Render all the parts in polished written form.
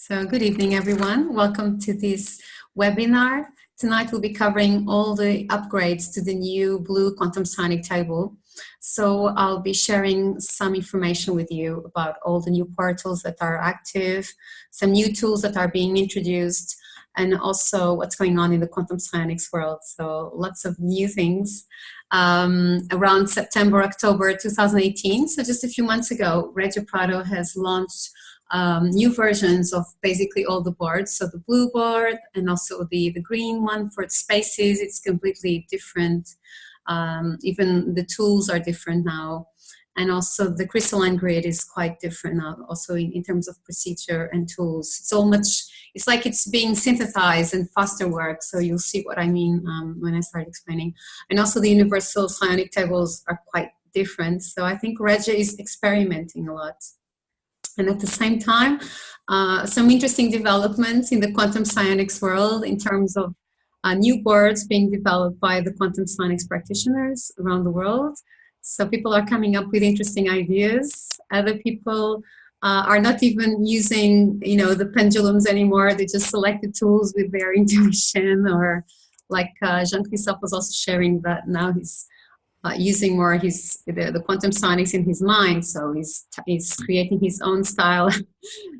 So good evening, everyone. Welcome to this webinar. Tonight we'll be covering all the upgrades to the new Blue Quantum Psionic table. So I'll be sharing some information with you about all the new portals that are active, some new tools that are being introduced, and also what's going on in the quantum psionics world. So lots of new things. Around September, October 2018, so just a few months ago, Reggio Prato has launched new versions of basically all the boards. So the blue board and also the green one for spaces, it's completely different. Even the tools are different now. And also the crystalline grid is quite different now, also in terms of procedure and tools. It's like it's being synthesized and faster work. So you'll see what I mean when I start explaining. And also the universal psionic tables are quite different. So I think Reggio is experimenting a lot. And at the same time, some interesting developments in the quantum psionics world in terms of new boards being developed by the quantum psionics practitioners around the world. So people are coming up with interesting ideas. Other people are not even using, the pendulums anymore. They just select the tools with their intuition, or like Jean-Christophe was also sharing that now he's using more the quantum psionics in his mind, so he's creating his own style.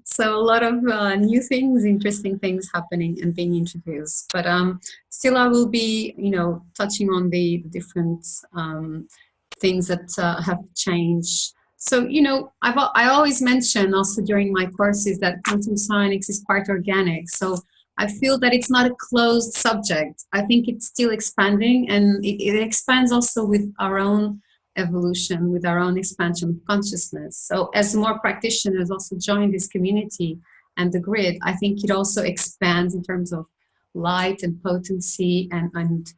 So a lot of new things, interesting things happening and being introduced. But still, I will be, touching on the different things that have changed. So, I always mention also during my courses that quantum psionics is quite organic. So I feel that it's not a closed subject. I think it's still expanding, and it expands also with our own evolution, with our own expansion of consciousness. So as more practitioners also join this community and the grid, I think it also expands in terms of light and potency and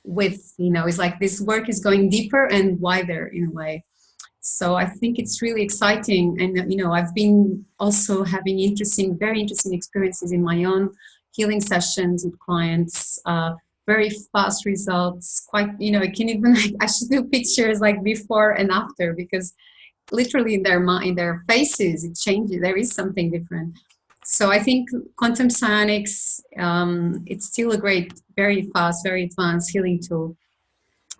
width. It's like this work is going deeper and wider in a way. So I think it's really exciting. And, I've been also having very interesting experiences in my own healing sessions with clients, very fast results, quite, I can even, I should do pictures like before and after, because literally in their mind, their faces, it changes. There is something different. So I think quantum psionics, it's still a great, very fast, very advanced healing tool.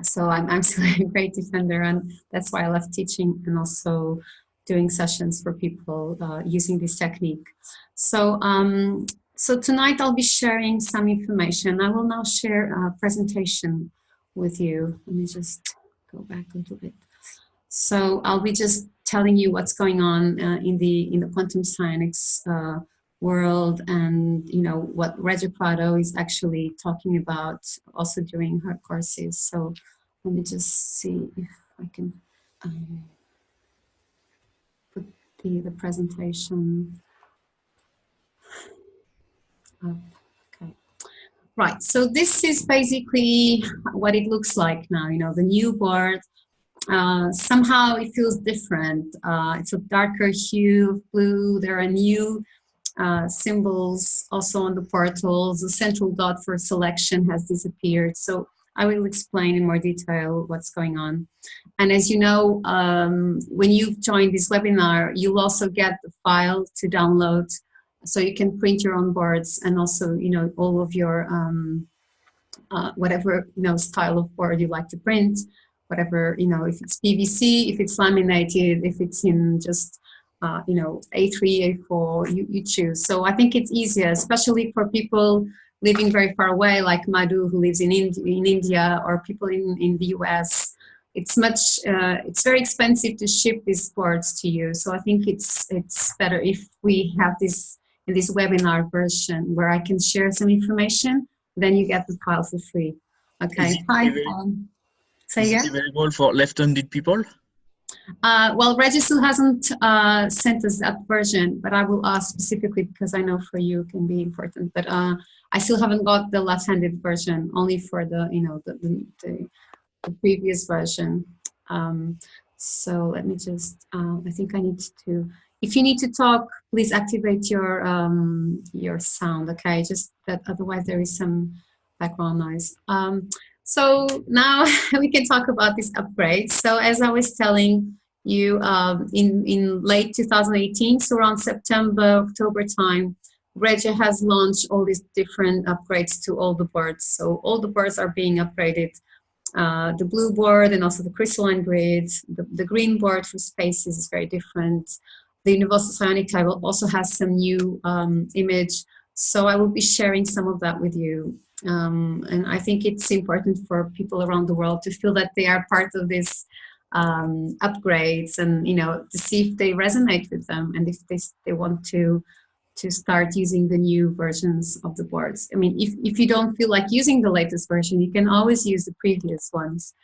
So I'm still a great defender, and that's why I love teaching and also doing sessions for people using this technique. So, so tonight I'll be sharing some information. I will now share a presentation with you. Let me just go back a little bit. So I'll be just telling you what's going on in the quantum psionics world, and what Reggio Prato is actually talking about also during her courses. So let me just see if I can put the presentation up. Okay, right. So this is basically what it looks like now. The new board. Somehow it feels different. It's a darker hue of blue. There are new symbols also on the portals. The central dot for selection has disappeared. So I will explain in more detail what's going on. And as you know, when you've joined this webinar, you'll also get the file to download, so you can print your own boards, and also, all of your whatever style of board you like to print, whatever, if it's PVC, if it's laminated, if it's in just A3, A4, you choose. So I think it's easier, especially for people living very far away, like Madhu, who lives in India, or people in the US. It's very expensive to ship these boards to you. So I think it's better if we have this in this webinar version where I can share some information, then you get the file for free. Okay. Hi. Is it available for left-handed people? Well, Reggie still hasn't sent us that version, but I will ask specifically, because I know for you it can be important. But I still haven't got the left-handed version, only for the the previous version. So let me just. I think I need to. If you need to talk, please activate your sound. Okay, just that. Otherwise, there is some background noise. So now we can talk about this upgrade. So as I was telling you in late 2018, so around September, October time, Regia has launched all these different upgrades to all the boards. So all the boards are being upgraded. The blue board and also the crystalline grid. The green board for spaces is very different. The universal psionic table also has some new image. So I will be sharing some of that with you. And I think it's important for people around the world to feel that they are part of this upgrades, and to see if they resonate with them, and if they want to start using the new versions of the boards. I mean, if you don't feel like using the latest version, you can always use the previous ones,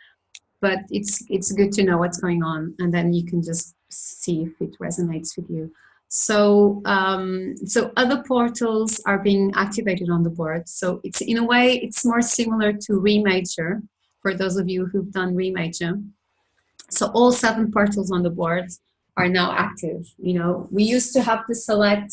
but it's good to know what's going on, and then you can just see if it resonates with you. So so other portals are being activated on the board. So it's, in a way, it's more similar to Remajor, for those of you who've done Remajor. So all 7 portals on the board are now active. We used to have to select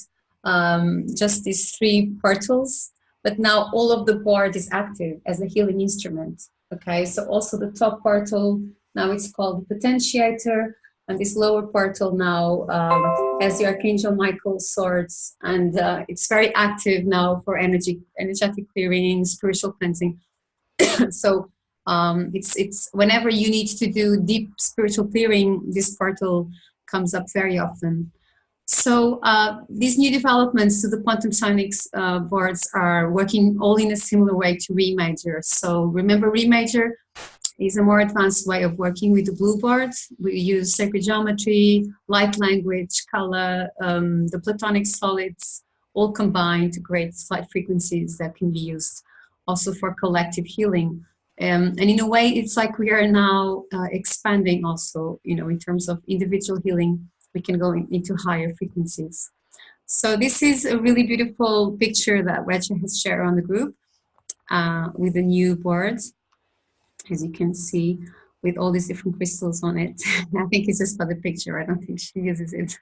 just these 3 portals, but now all of the board is active as a healing instrument. Okay, so also the top portal, now it's called the potentiator, and this lower portal now has the Archangel Michael's swords, and it's very active now for energetic clearing, spiritual cleansing. So it's whenever you need to do deep spiritual clearing, this portal comes up very often. So these new developments to the Quantum Psionics boards are working all in a similar way to Remajor. So remember, Remajor is a more advanced way of working with the blue boards. We use sacred geometry, light language, color, the platonic solids, all combined to create light frequencies that can be used also for collective healing. And in a way, it's like we are now expanding also, in terms of individual healing, we can go into higher frequencies. So this is a really beautiful picture that Regia has shared on the group with the new boards, as you can see, with all these different crystals on it. I think it's just for the picture. I don't think she uses it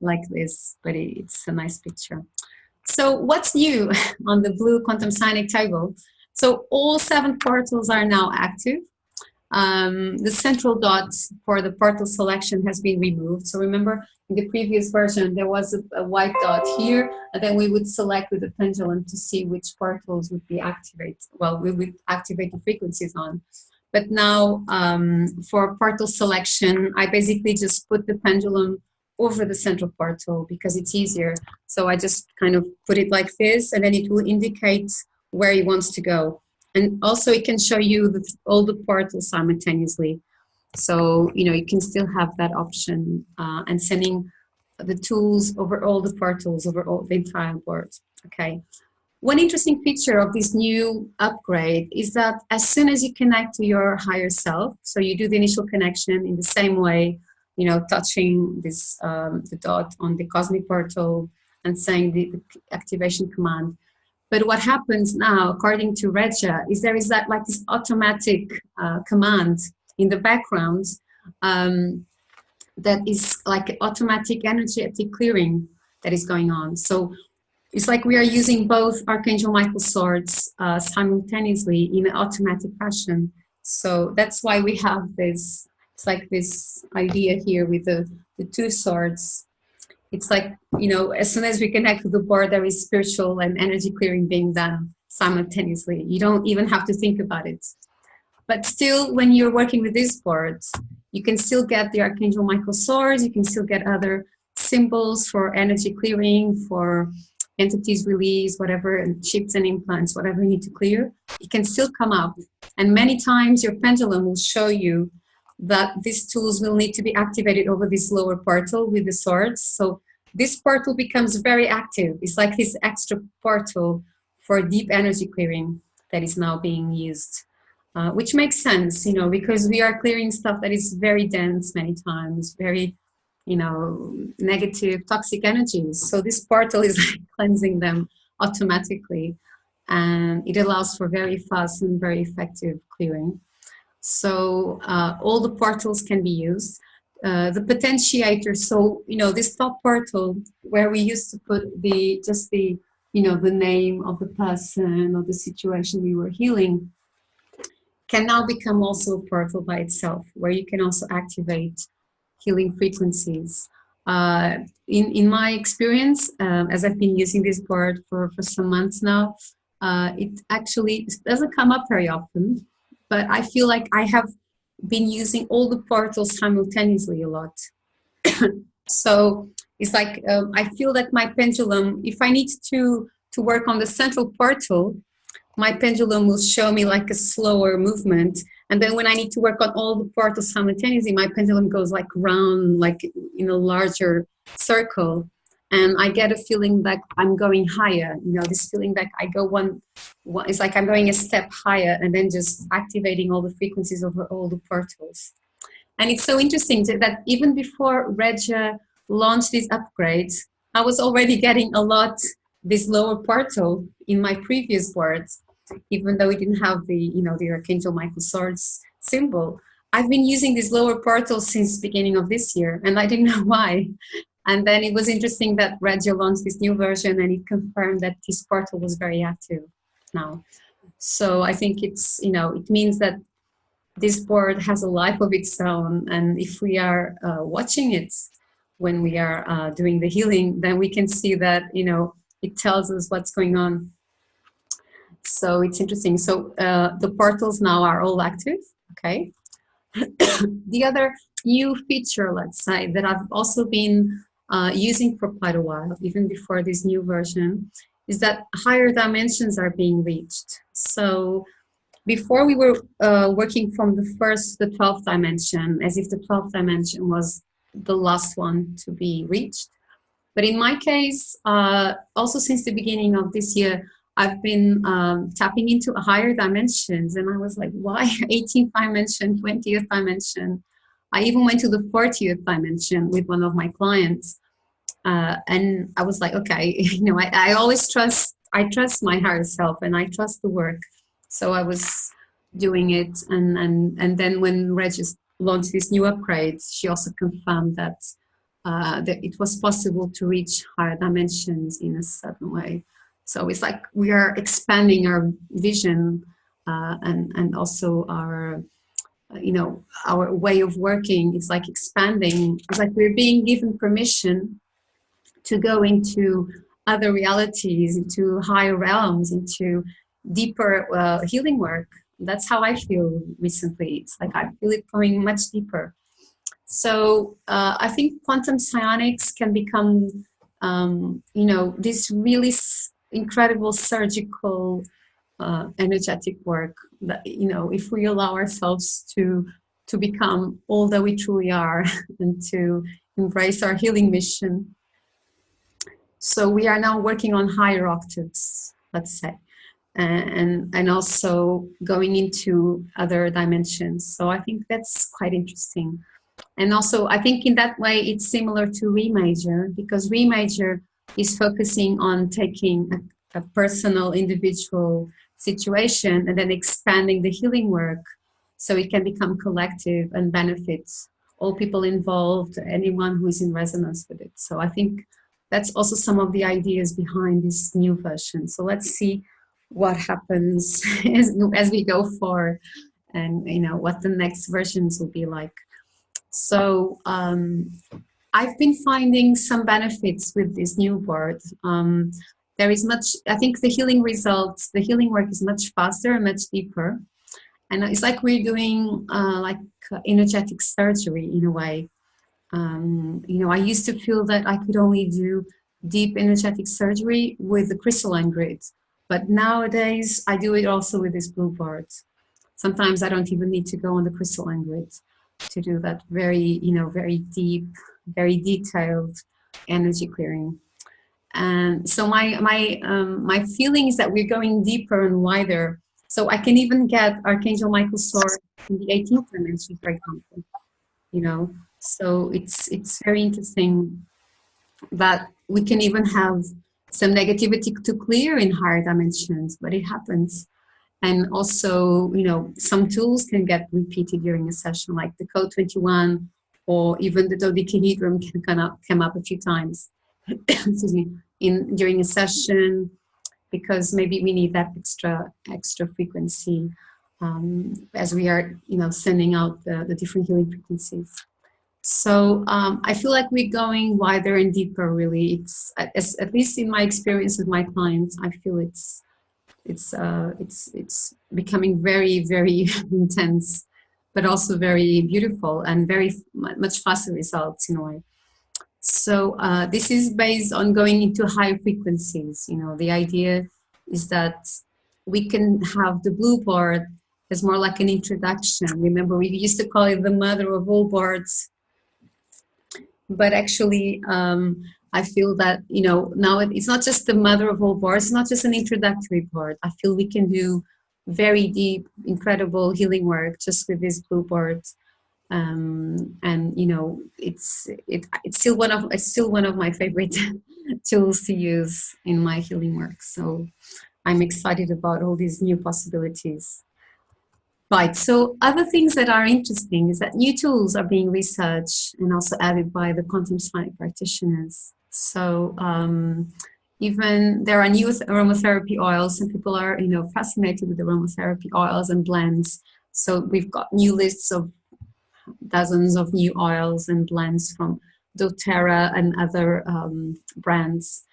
like this, but it's a nice picture. So what's new on the Blue Quantum Psionic table? So all 7 portals are now active. The central dot for the portal selection has been removed. So remember, in the previous version, there was a white dot here, and then we would select with the pendulum to see which portals would be activated. Well, we would activate the frequencies on. But now for portal selection, I basically just put the pendulum over the central portal because it's easier. So I just kind of put it like this, and then it will indicate where it wants to go. And also it can show you all the portals simultaneously. So, you can still have that option and sending the tools over all the portals, over all the entire board. Okay. One interesting feature of this new upgrade is that as soon as you connect to your higher self, so you do the initial connection in the same way, touching this the dot on the cosmic portal and saying the activation command. But what happens now, according to Regia, is there is this automatic command in the background that is like automatic energetic clearing that is going on. So it's like we are using both Archangel Michael's swords simultaneously in an automatic fashion. So that's why we have this, it's like this idea here with the 2 swords. It's like, as soon as we connect to the board, there is spiritual and energy clearing being done simultaneously. You don't even have to think about it. But still, when you're working with these boards, you can still get the Archangel Michael swords. You can still get other symbols for energy clearing, for entities release, whatever, and chips and implants, whatever you need to clear. It can still come up. And many times your pendulum will show you that these tools will need to be activated over this lower portal with the swords. So this portal becomes very active. It's like this extra portal for deep energy clearing that is now being used, which makes sense, because we are clearing stuff that is very dense many times, very, negative, toxic energies. So this portal is like cleansing them automatically, and it allows for very fast and very effective clearing. So all the portals can be used. The potentiator, so, this top portal where we used to put the name of the person or the situation we were healing, can now become also a portal by itself, where you can also activate healing frequencies. In my experience, as I've been using this board for some months now, it actually doesn't come up very often, but I feel like I have been using all the portals simultaneously a lot. So it's like I feel that my pendulum, if I need to work on the central portal, my pendulum will show me like a slower movement. And then when I need to work on all the portals simultaneously, my pendulum goes like round, like in a larger circle. And I get a feeling like I'm going higher, you know, this feeling like I go one, it's like I'm going a step higher and then just activating all the frequencies over all the portals. And it's so interesting that even before Regia launched these upgrades, I was already getting a lot this lower portal in my previous boards, even though it didn't have the, you know, the Archangel Michael Swords symbol. I've been using this lower portal since the beginning of this year, and I didn't know why. And then it was interesting that Regia launched this new version, and it confirmed that this portal was very active now. So I think it's, you know, it means that this board has a life of its own, and if we are watching it when we are doing the healing, then we can see that, you know, it tells us what's going on. So it's interesting. So the portals now are all active, okay? The other new feature, let's say, that I've also been using for quite a while, even before this new version, is that higher dimensions are being reached. So before we were working from the 1st to the 12th dimension, as if the 12th dimension was the last one to be reached. But in my case, also since the beginning of this year, I've been tapping into higher dimensions. And I was like, why 18th dimension, 20th dimension? I even went to the 40th dimension with one of my clients. And I was like, okay, you know, I always trust my higher self and I trust the work. So I was doing it. And then when Regis launched these new upgrades, she also confirmed that it was possible to reach higher dimensions in a certain way. So it's like we are expanding our vision and also our, you know, our way of working. It's like expanding. It's like we're being given permission to go into other realities, into higher realms, into deeper healing work. That's how I feel recently. It's like I feel it going much deeper. So I think quantum psionics can become, you know, this really incredible surgical energetic work that, you know, if we allow ourselves to become all that we truly are and to embrace our healing mission. So we are now working on higher octaves, let's say, and also going into other dimensions. So I think that's quite interesting. And also, I think in that way, it's similar to Re Major, because Re Major is focusing on taking a personal, individual situation and then expanding the healing work so it can become collective and benefits all people involved, anyone who is in resonance with it. So I think that's also some of the ideas behind this new version. So let's see what happens as we go forward and, you know, what the next versions will be like. So I've been finding some benefits with this new board. There is much, I think the healing results, the healing work is much faster and much deeper. And it's like we're doing like energetic surgery in a way. You know, I used to feel that I could only do deep energetic surgery with the crystalline grid. But nowadays I do it also with this blue board. Sometimes I don't even need to go on the crystalline grid to do that very, you know, very deep, very detailed energy clearing. And so my feeling is that we're going deeper and wider. So I can even get Archangel Michael Sword in the 18th dimension, for example, you know. So it's very interesting that we can even have some negativity to clear in higher dimensions, but it happens. And also, you know, some tools can get repeated during a session, like the code 21, or even the dodecahedron can come up a few times. Excuse me, during a session, because maybe we need that extra frequency as we are, you know, sending out the different healing frequencies. So I feel like we're going wider and deeper, really. It's at least in my experience with my clients, I feel it's becoming very, very intense, but also very beautiful and very much faster results in a way. So this is based on going into higher frequencies. You know, the idea is that we can have the blue board as more like an introduction. Remember, we used to call it the mother of all boards, but actually, I feel that, you know, now it's not just the mother of all boards, it's not just an introductory board. I feel we can do very deep, incredible healing work just with this blue board. And you know, it's still one of my favorite tools to use in my healing work. So I'm excited about all these new possibilities. Right, so other things that are interesting is that new tools are being researched and also added by the quantum science practitioners. So even there are new aromatherapy oils, and people are, you know, fascinated with aromatherapy oils and blends. So we've got new lists of dozens of new oils and blends from doTERRA and other brands.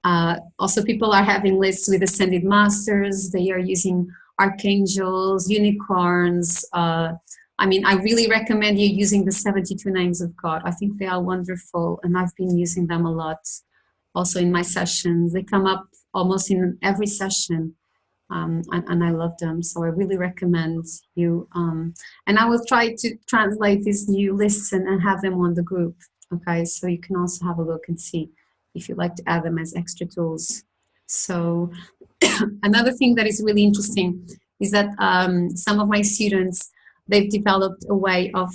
Also, people are having lists with ascended masters. They are using archangels, unicorns. I mean, I really recommend you using the 72 names of God. I think they are wonderful, and I've been using them a lot also in my sessions. They come up almost in every session. And I love them, so I really recommend you. And I will try to translate these new lists and have them on the group, okay? So you can also have a look and see if you'd like to add them as extra tools. So another thing that is really interesting is that some of my students, they've developed a way of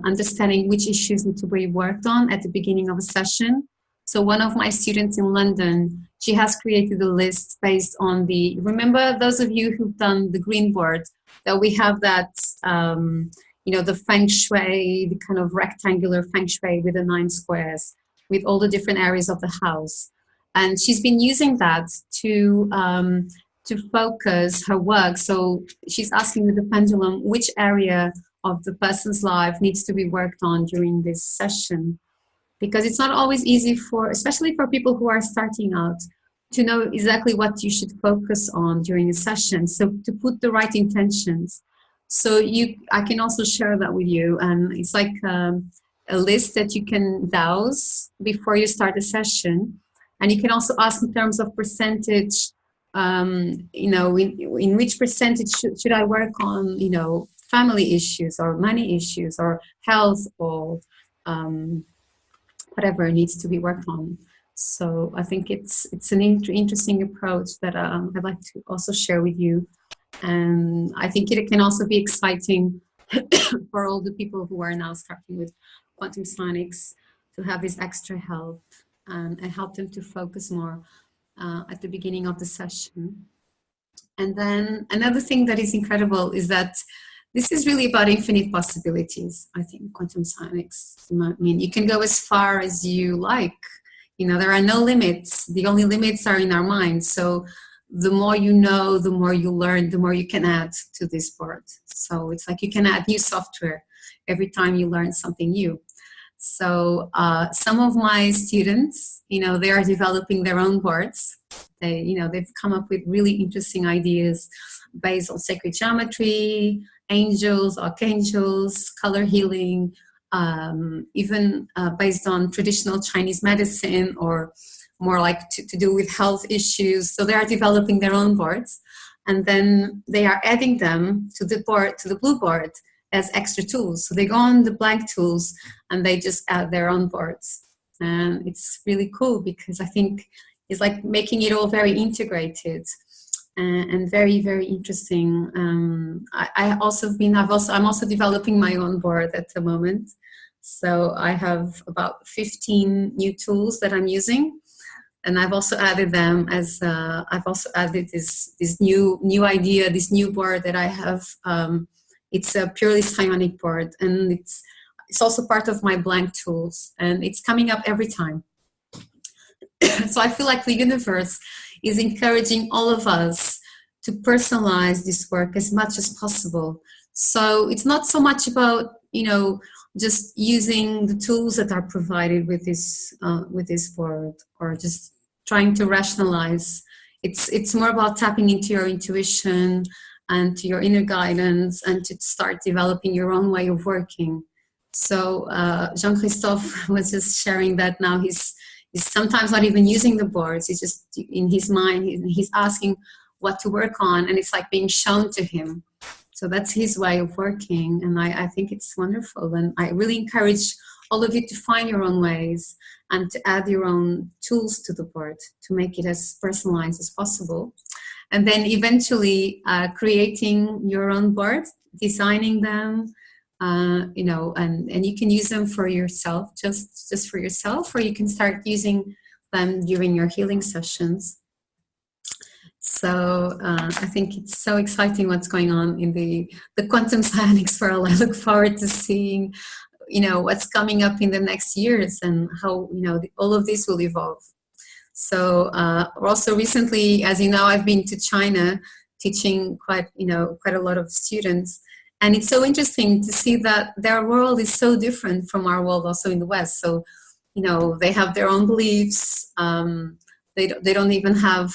understanding which issues need to be worked on at the beginning of a session. So one of my students in London, she has created a list based on the, remember those of you who've done the green board, that we have that, you know, the feng shui, the kind of rectangular feng shui with the 9 squares, with all the different areas of the house. And she's been using that to focus her work. So she's asking with the pendulum, which area of the person's life needs to be worked on during this session. Because it's not always easy for, especially for people who are starting out, to know exactly what you should focus on during a session. So to put the right intentions. So I can also share that with you. And it's like a list that you can browse before you start a session. And you can also ask in terms of percentage, you know, in which percentage should I work on, you know, family issues or money issues or health or whatever needs to be worked on. So I think it's an interesting approach that I'd like to also share with you. And I think it can also be exciting for all the people who are now starting with Quantum Psionics to have this extra help and help them to focus more at the beginning of the session. And then another thing that is incredible is that this is really about infinite possibilities, I think, Quantum Psionics. I mean, you can go as far as you like. You know, there are no limits. The only limits are in our minds. So the more you know, the more you learn, the more you can add to this board. So it's like you can add new software every time you learn something new. So some of my students, you know, they are developing their own boards. They, you know, they've come up with really interesting ideas based on sacred geometry, angels, archangels, color healing, even based on traditional Chinese medicine or more like to do with health issues. So they are developing their own boards, and then they are adding them to the board, to the blue board, as extra tools. So they go on the blank tools and they just add their own boards. And it's really cool because I think it's like making it all very integrated and very, very interesting. I'm also developing my own board at the moment. So I have about 15 new tools that I'm using. And I've also added them as, I've also added this new idea, this new board that I have. It's a purely psionic board, and it's also part of my blank tools, and it's coming up every time. So I feel like the universe is encouraging all of us to personalize this work as much as possible. So it's not so much about you know, just using the tools that are provided with this board, or just trying to rationalize. It's more about tapping into your intuition and to your inner guidance, and to start developing your own way of working. So Jean-Christophe was just sharing that now he's sometimes not even using the boards. He's just in his mind, he's asking what to work on, and it's like being shown to him. So that's his way of working, and I think it's wonderful. And I really encourage all of you to find your own ways and to add your own tools to the board to make it as personalized as possible. And then eventually creating your own boards, designing them, you know, and you can use them for yourself, just for yourself, or you can start using them during your healing sessions. So I think it's so exciting what's going on in the quantum psionics world. I look forward to seeing, you know, what's coming up in the next years and how, you know, all of this will evolve. So also recently, as you know, I've been to China teaching quite a lot of students. And it's so interesting to see that their world is so different from our world also in the West. So, you know, they have their own beliefs. They don't even have,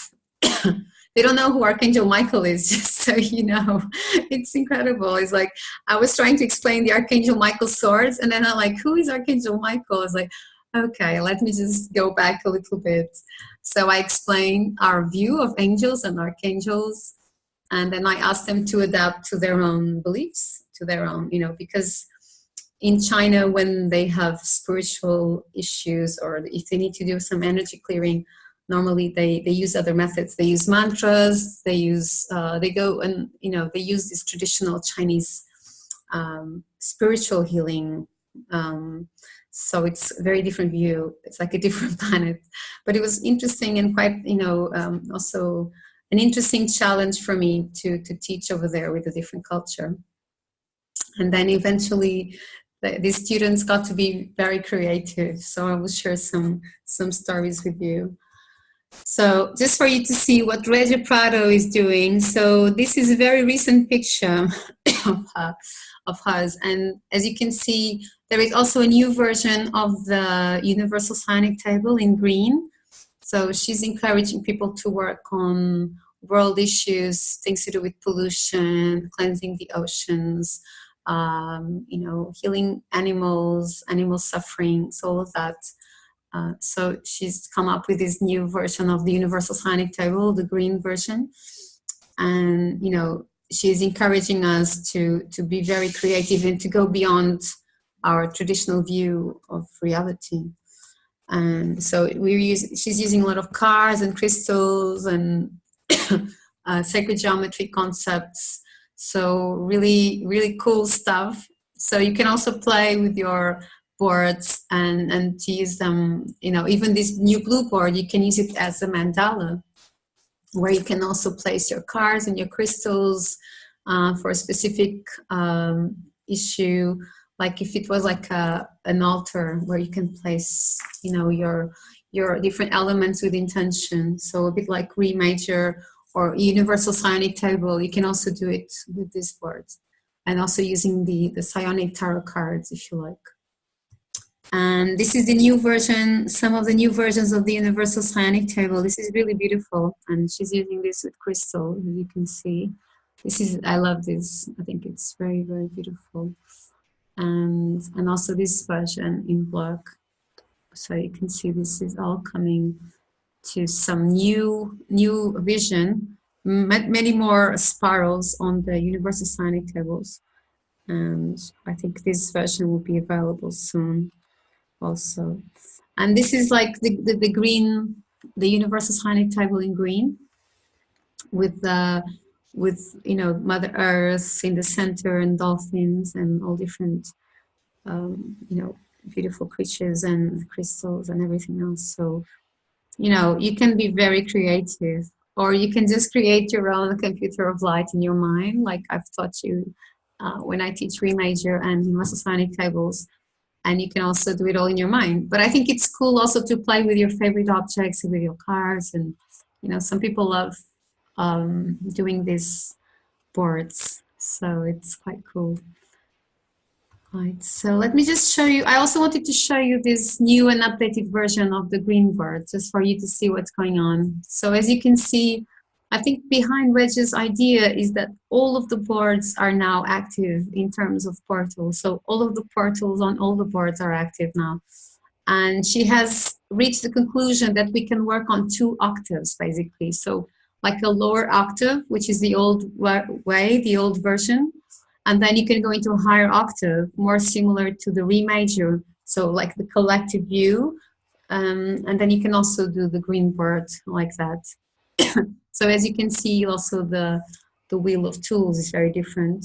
they don't know who Archangel Michael is, just so you know. It's incredible. It's like, I was trying to explain the Archangel Michael swords, and then I'm like, who is Archangel Michael? I was like, okay, let me just go back a little bit. So I explained our view of angels and archangels, and then I asked them to adapt to their own beliefs, to their own, you know, because in China, when they have spiritual issues or if they need to do some energy clearing, normally they use other methods. They use mantras, they use, they go and, you know, they use this traditional Chinese spiritual healing. So it's a very different view. It's like a different planet. But it was interesting and quite, you know, also an interesting challenge for me to teach over there with a different culture. And then eventually these students got to be very creative. So I will share some stories with you. So just for you to see what Reggio Prado is doing. So this is a very recent picture of hers. And as you can see, there is also a new version of the Universal Psionic table in green. So she's encouraging people to work on world issues, things to do with pollution, cleansing the oceans, you know, healing animals, animal suffering, so all of that. So she's come up with this new version of the Universal Psionic table, the green version. And, you know, she's encouraging us to be very creative and to go beyond our traditional view of reality. And so she's using a lot of cards and crystals and sacred geometry concepts. So really, really cool stuff. So you can also play with your boards and to use them, you know, even this new blue board, you can use it as a mandala, where you can also place your cards and your crystals for a specific issue. Like if it was like an altar where you can place, you know, your different elements with intention. So a bit like Re major or Universal Psionic table, you can also do it with this board. And also using the Psionic tarot cards, if you like. And this is the new version, some of the new versions of the Universal Psionic table. This is really beautiful. And she's using this with crystal, as you can see. This is, I love this. I think it's very, very beautiful. And also this version in black. So you can see this is all coming to some new vision, many more spirals on the Universal Psionic tables. And I think this version will be available soon also. And this is like the green, the Universal Psionic table in green with you know, Mother Earth in the center and dolphins and all different you know, beautiful creatures and crystals and everything else. So, you know, you can be very creative, or you can just create your own computer of light in your mind, like I've taught you when I teach Re major and Universal Psionic tables. And you can also do it all in your mind. But I think it's cool also to play with your favorite objects, with your cars. And, you know, some people love doing these boards. So it's quite cool. Right, so let me just show you. I also wanted to show you this new and updated version of the green board, just for you to see what's going on. So as you can see, I think behind Reg's idea is that all of the boards are now active in terms of portals. So all of the portals on all the boards are active now. And she has reached the conclusion that we can work on 2 octaves, basically. So like a lower octave, which is the old way, the old version. And then you can go into a higher octave, more similar to the Re major, so like the collective view. And then you can also do the green board like that. So as you can see, also the wheel of tools is very different.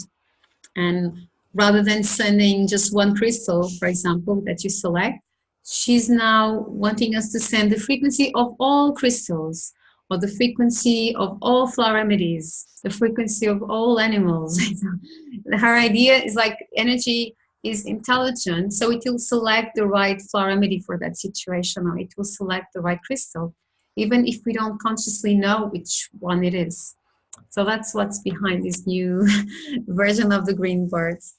And rather than sending just one crystal, for example, that you select, she's now wanting us to send the frequency of all crystals, or the frequency of all flower remedies, the frequency of all animals. Her idea is like energy is intelligent, so it will select the right flower remedy for that situation, or it will select the right crystal, even if we don't consciously know which one it is. So that's what's behind this new version of the green boards.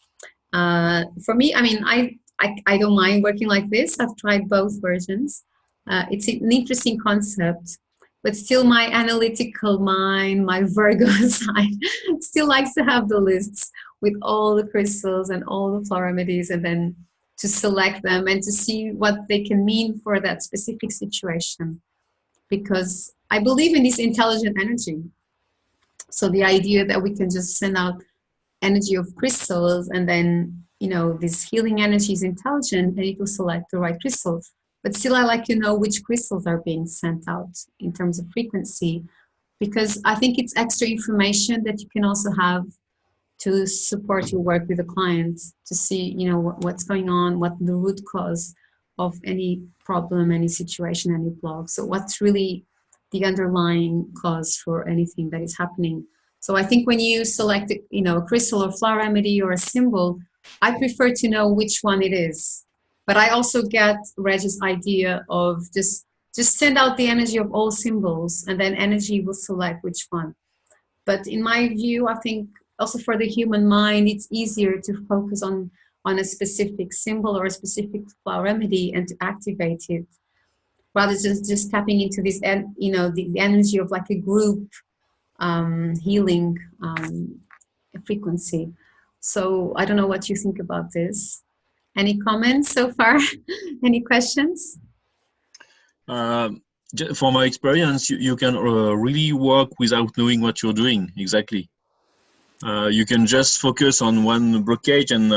For me, I mean, I don't mind working like this. I've tried both versions. It's an interesting concept, but still my analytical mind, my Virgo side, still likes to have the lists with all the crystals and all the flower remedies, and then to select them and to see what they can mean for that specific situation. Because I believe in this intelligent energy. So the idea that we can just send out energy of crystals, and then, you know, this healing energy is intelligent and it will select the right crystals. But still, I like to know which crystals are being sent out in terms of frequency, because I think it's extra information that you can also have to support your work with the client, to see, you know, what's going on, what the root cause of any problem, any situation, any block. So what's really the underlying cause for anything that is happening. So I think when you select, you know, a crystal or flower remedy or a symbol, I prefer to know which one it is. But I also get Reg's idea of just send out the energy of all symbols, and then energy will select which one. But in my view, I think also for the human mind, it's easier to focus on a specific symbol or a specific flower remedy and to activate it, rather than just tapping into this, you know, the energy of like a group healing frequency. So I don't know what you think about this. Any comments so far? Any questions? From my experience, you can really work without knowing what you're doing exactly. You can just focus on one blockage and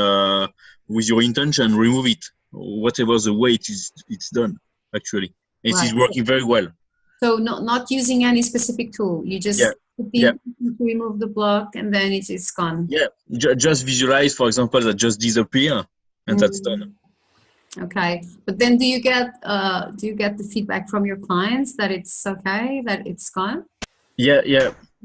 with your intention, remove it, whatever the way it's done, actually. It is working very well. So not using any specific tool. You just put the intention to remove the block, and then it is gone. Yeah, just visualize, for example, that just disappear, and that's done. Okay, but then do you get the feedback from your clients that it's okay, that it's gone? Yeah,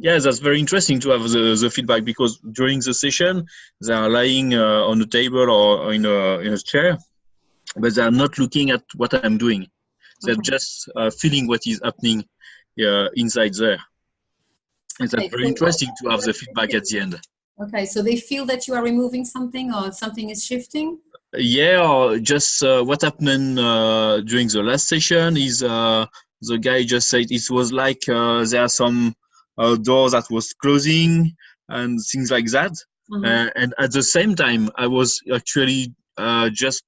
that's very interesting to have the feedback, because during the session they are lying on the table or in a chair, but they are not looking at what I'm doing. They're just feeling what is happening inside there. And that's very interesting to have the feedback at the end. Okay, so they feel that you are removing something or something is shifting? Yeah, or just what happened during the last session is the guy just said it was like there are some doors that was closing and things like that. And at the same time, I was actually just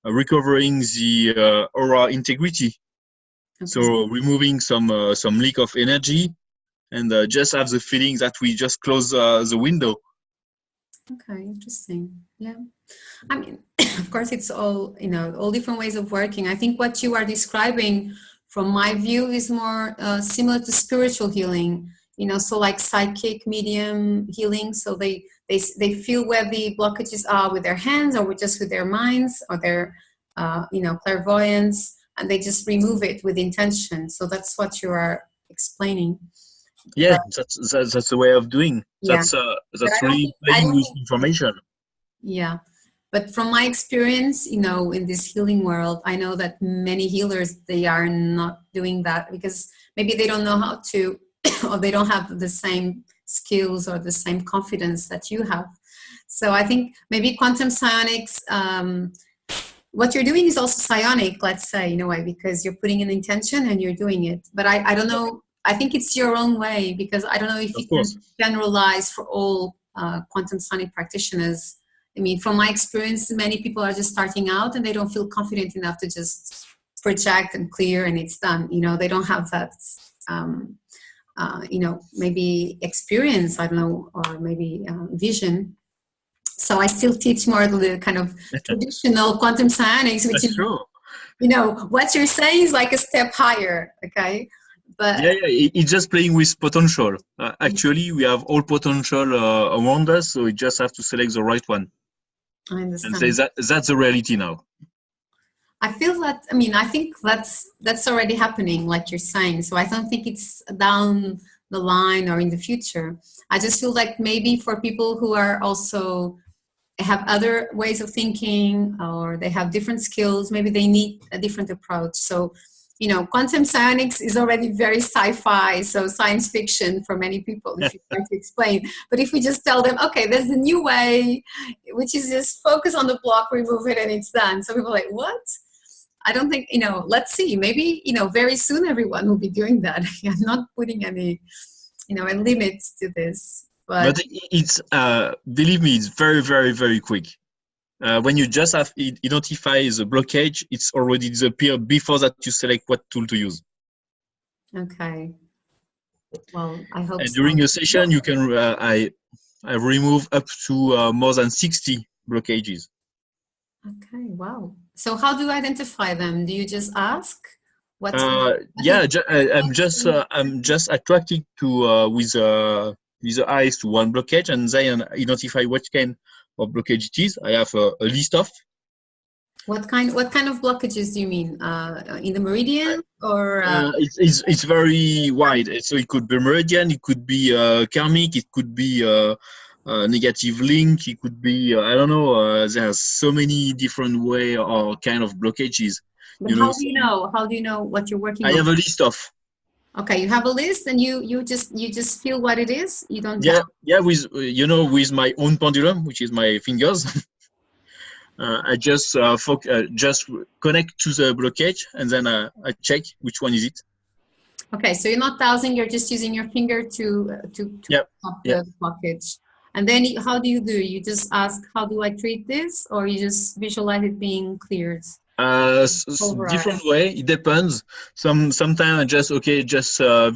recovering the aura integrity. Okay. So removing some leak of energy, and just have the feeling that we just close the window. Okay, interesting. Yeah. I mean, of course, it's all, you know, all different ways of working. I think what you are describing, from my view, is more similar to spiritual healing, you know, so like psychic medium healing. So they feel where the blockages are with their hands, or just with their minds, or their, you know, clairvoyance, and they just remove it with intention. So that's what you are explaining. Yeah, that's the way of doing. That's really playing with information. Yeah. But from my experience, you know, in this healing world, I know that many healers, they are not doing that because maybe they don't know how to, or they don't have the same skills or the same confidence that you have. So I think maybe quantum psionics, what you're doing is also psionic, let's say, in a way, because you're putting an intention and you're doing it. But I don't know, I think it's your own way, because I don't know if you Of can course. generalize for all quantum psionic practitioners. I mean, from my experience, many people are just starting out and they don't feel confident enough to just project and clear and it's done. You know, they don't have that, you know, maybe experience, I don't know, or maybe vision. So I still teach more the kind of traditional quantum psionics, which That's is, true. you know, what you're saying is like a step higher, okay? But Yeah, it's just playing with potential. Actually, we have all potential around us, so we just have to select the right one I and say understand. that's the reality now. I feel that, I mean, I think that's already happening, like you're saying. So I don't think it's down the line or in the future. I just feel like maybe for people who are also have other ways of thinking or they have different skills, maybe they need a different approach. So, you know, quantum psionics is already very sci-fi, so science fiction for many people if you try to explain. But if we just tell them, okay, there's a new way, which is just focus on the block, remove it, and it's done. So people are like, what? I don't think, you know, let's see, maybe, you know, very soon everyone will be doing that. I'm not putting any, you know, limits to this. But But it's believe me, it's very, very, very quick. When you just have identify the blockage, it's already disappeared before that you select what tool to use. okay. Well, I hope And so. during a session, you can I remove up to more than 60 blockages. Okay, wow. So how do you identify them? Do you just ask? What is Yeah, I'm just attracted to with the eyes to one blockage and then identify which kind of blockage it is. I have a list of. what kind of blockages do you mean? In the meridian or It's very wide. So it could be meridian, it could be karmic, it could be negative link, it could be I don't know. There's so many different way or kind of blockages. but You know, how do you know? How do you know what you're working I on? have a list of. Okay, you have a list and you just feel what it is. You don't Yeah, doubt. yeah. With you know, with my own pendulum, which is my fingers, I just connect to the blockage and then I check which one is it. Okay, so you're not dowsing, you're just using your finger to Yeah, stop yeah. the blockage. And then how do you do? You just ask, how do I treat this? Or you just visualize it being cleared? Overall. Different way. It depends. Sometimes I just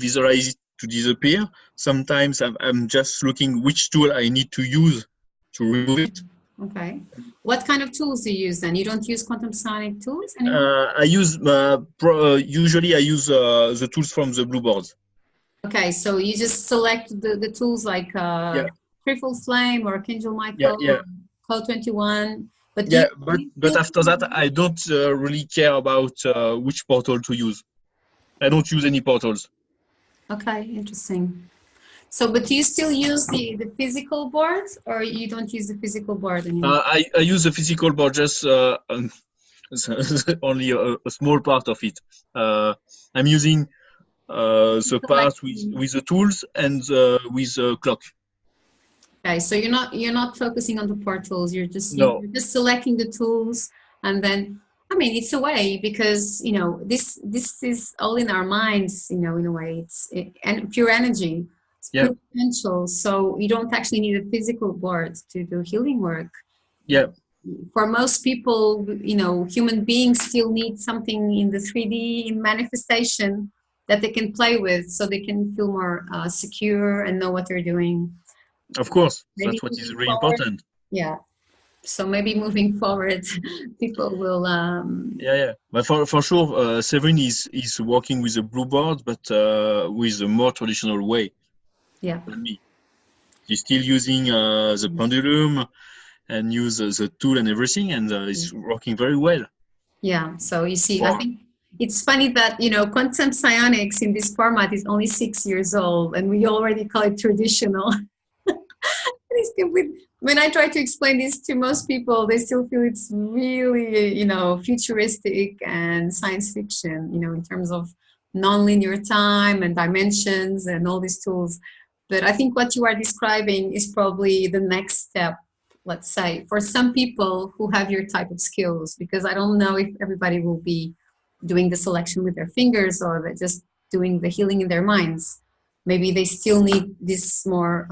visualize it to disappear. Sometimes I'm just looking which tool I need to use to remove it. Okay. What kind of tools do you use then? You don't use quantum psionic tools anymore? I use usually I use the tools from the blue boards. Okay, so you just select the tools like Yeah, Triple Flame or Kindle yeah, Michael or yeah, Code 21. But yeah. do But you but feel after that, I don't really care about which portal to use. I don't use any portals. okay, interesting. So, but do you still use the physical board or you don't use the physical board anymore? I use the physical board just only a small part of it. I'm using the part Selecting. with the tools and with the clock. Okay, so you're not focusing on the portals. You're just No, you're just selecting the tools, and then I mean it's a way because you know this is all in our minds. You know, in a way, and pure energy. It's yeah, pure potential. So you don't actually need a physical board to do healing work. yeah, For most people, you know, human beings still need something in the 3D in manifestation that they can play with, so they can feel more secure and know what they're doing. of course. Maybe That's what is moving really forward, important. yeah. So maybe moving forward, people will. Yeah, yeah. But for sure, Severin is working with a blue board, but with a more traditional way Yeah, than me. He's still using the pendulum and use the tool and everything, and it's working very well. yeah. So you see, I For think it's funny that you know quantum psionics in this format is only 6 years old, and we already call it traditional. When I try to explain this to most people, they still feel it's really, you know, futuristic and science fiction, you know, in terms of nonlinear time and dimensions and all these tools. But I think what you are describing is probably the next step let's say, for some people who have your type of skills, because I don't know if everybody will be doing the selection with their fingers or they're just doing the healing in their minds. Maybe they still need this more,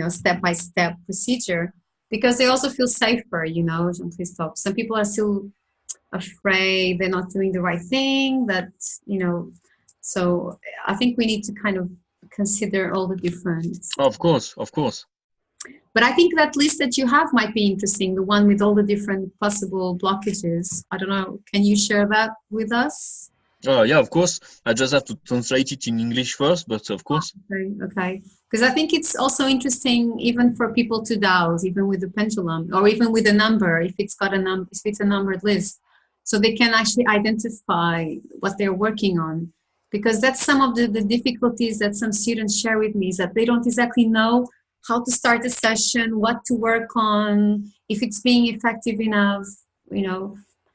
step-by-step procedure because they also feel safer, Jean-Christophe. Some people are still afraid they're not doing the right thing, so I think we need to kind of consider all the different. Of course, of course. But I think that list that you have might be interesting, the one with all the different possible blockages. I don't know, can you share that with us? Yeah, of course. I just have to translate it in English first, but of course. Okay. Because I think it's also interesting even for people to dowse, even with the pendulum, or even with a number, if it's a numbered list, so they can actually identify what they're working on. Because that's some of the difficulties that some students share with me, is that they don't exactly know how to start a session, what to work on, if it's being effective enough,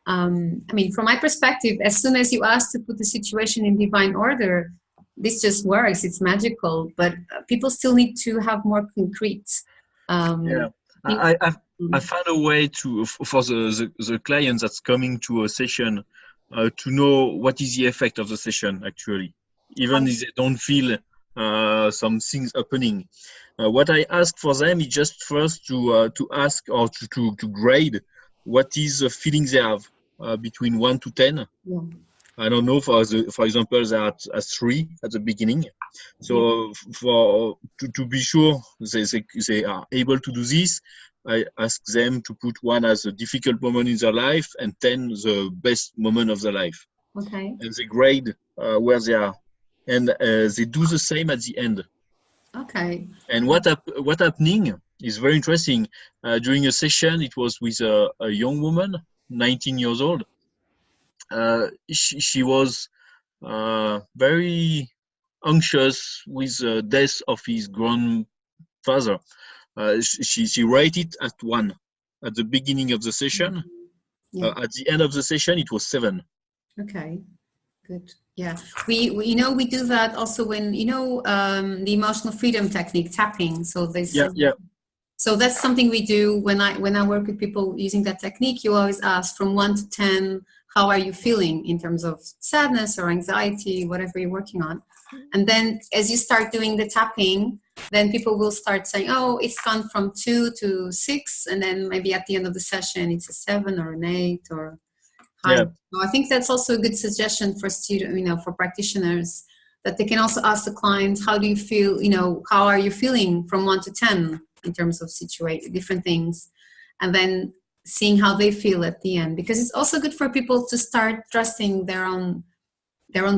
from my perspective, as soon as you ask to put the situation in divine order, this just works. It's magical, but people still need to have more concrete. Yeah, I found a way for the client that's coming to a session to know what is the effect of the session actually, even if they don't feel some things happening. What I ask for them is just first to ask or to grade what is the feeling they have between 1 to 10. Yeah. I don't know. For example, they're at 3 at the beginning. So to be sure they are able to do this, I ask them to put 1 as a difficult moment in their life and 10 the best moment of their life. Okay. And they grade where they are, and they do the same at the end. Okay. And what happening is very interesting. During a session, it was with a young woman, 19 years old. She was very anxious with the death of his grandfather. She rated at 1 at the beginning of the session. Yeah. At the end of the session, it was 7. Okay. Good. Yeah, we do that also when the emotional freedom technique, tapping. So this. Yeah. So that's something we do when I work with people using that technique. You always ask from 1 to 10, how are you feeling in terms of sadness or anxiety, whatever you're working on. And then as you start doing the tapping, then people will start saying, oh, it's gone from 2 to 6. And then maybe at the end of the session, it's a 7 or an 8 or high. Yeah. So I think that's also a good suggestion for for practitioners, that they can also ask the clients, how do you feel, how are you feeling from 1 to 10 in terms of different things, and then seeing how they feel at the end, because it's also good for people to start trusting their own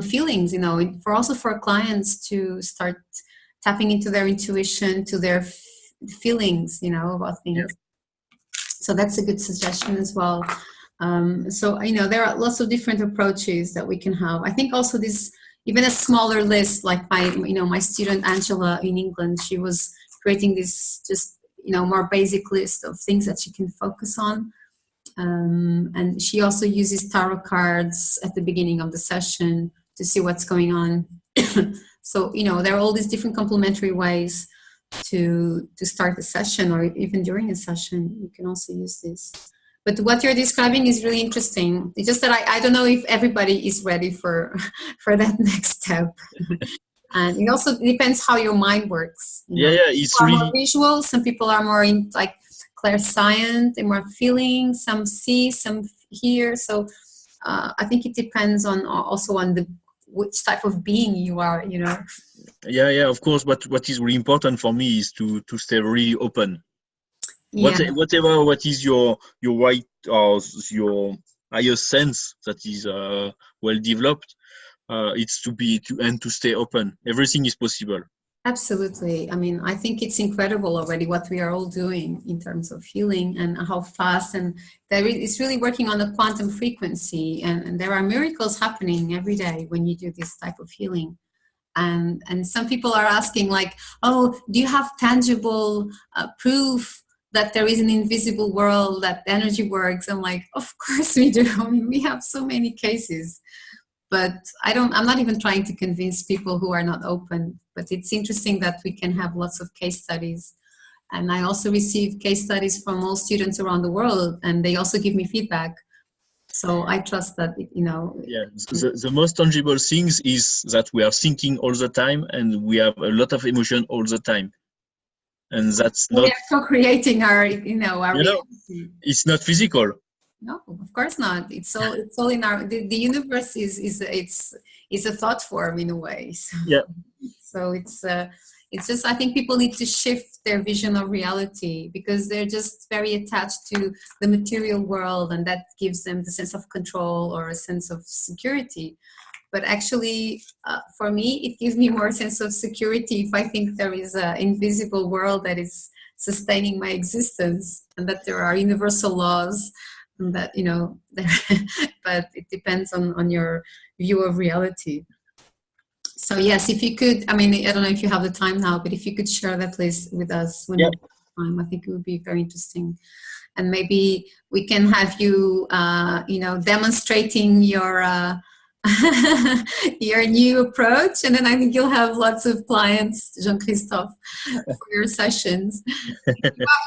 feelings, for clients to start tapping into their intuition, to their feelings, about things. Yeah. So that's a good suggestion as well. There are lots of different approaches that we can have. I think also even a smaller list, like my student Angela in England, she was creating this just more basic list of things that she can focus on, and she also uses tarot cards at the beginning of the session to see what's going on. So there are all these different complementary ways to start a session, or even during a session you can also use this. But what you're describing is really interesting. It's just that I don't know if everybody is ready for that next step. And it also depends how your mind works. It's really more visual. Some people are more in like clairsentient, they're more feeling. Some see, some hear. So I think it depends on which type of being you are. Yeah, of course. But what is really important for me is to stay really open. What is your right or your higher sense that is well developed, it's to stay open. Everything is possible. Absolutely. I mean, I think it's incredible already what we are all doing in terms of healing, and how fast, and it's really working on the quantum frequency, and there are miracles happening every day when you do this type of healing. And some people are asking like, oh, do you have tangible proof that there is an invisible world, that energy works? I'm like, of course we do. I mean, we have so many cases, but I'm not even trying to convince people who are not open, but it's interesting that we can have lots of case studies. And I also receive case studies from all students around the world, and they also give me feedback. So I trust that, you know. Yeah, the most tangible things is that we are thinking all the time and we have a lot of emotion all the time. And that's We not, are co-creating our, you know, our reality. it's not physical. No, of course not. It's all in our, the universe is a thought form in a way. So, Yeah. so it's just, I think people need to shift their vision of reality, because they're just very attached to the material world, and that gives them the sense of control or a sense of security. But actually, for me, it gives me more sense of security if I think there is an invisible world that is sustaining my existence, and that there are universal laws, and that, you know, but it depends on your view of reality. So yes, if you could, I mean, I don't know if you have the time now, but if you could share that list with us when you have time, I think it would be very interesting. And maybe we can have you, you know, demonstrating your your new approach, and then I think you'll have lots of clients, Jean-Christophe, for your sessions.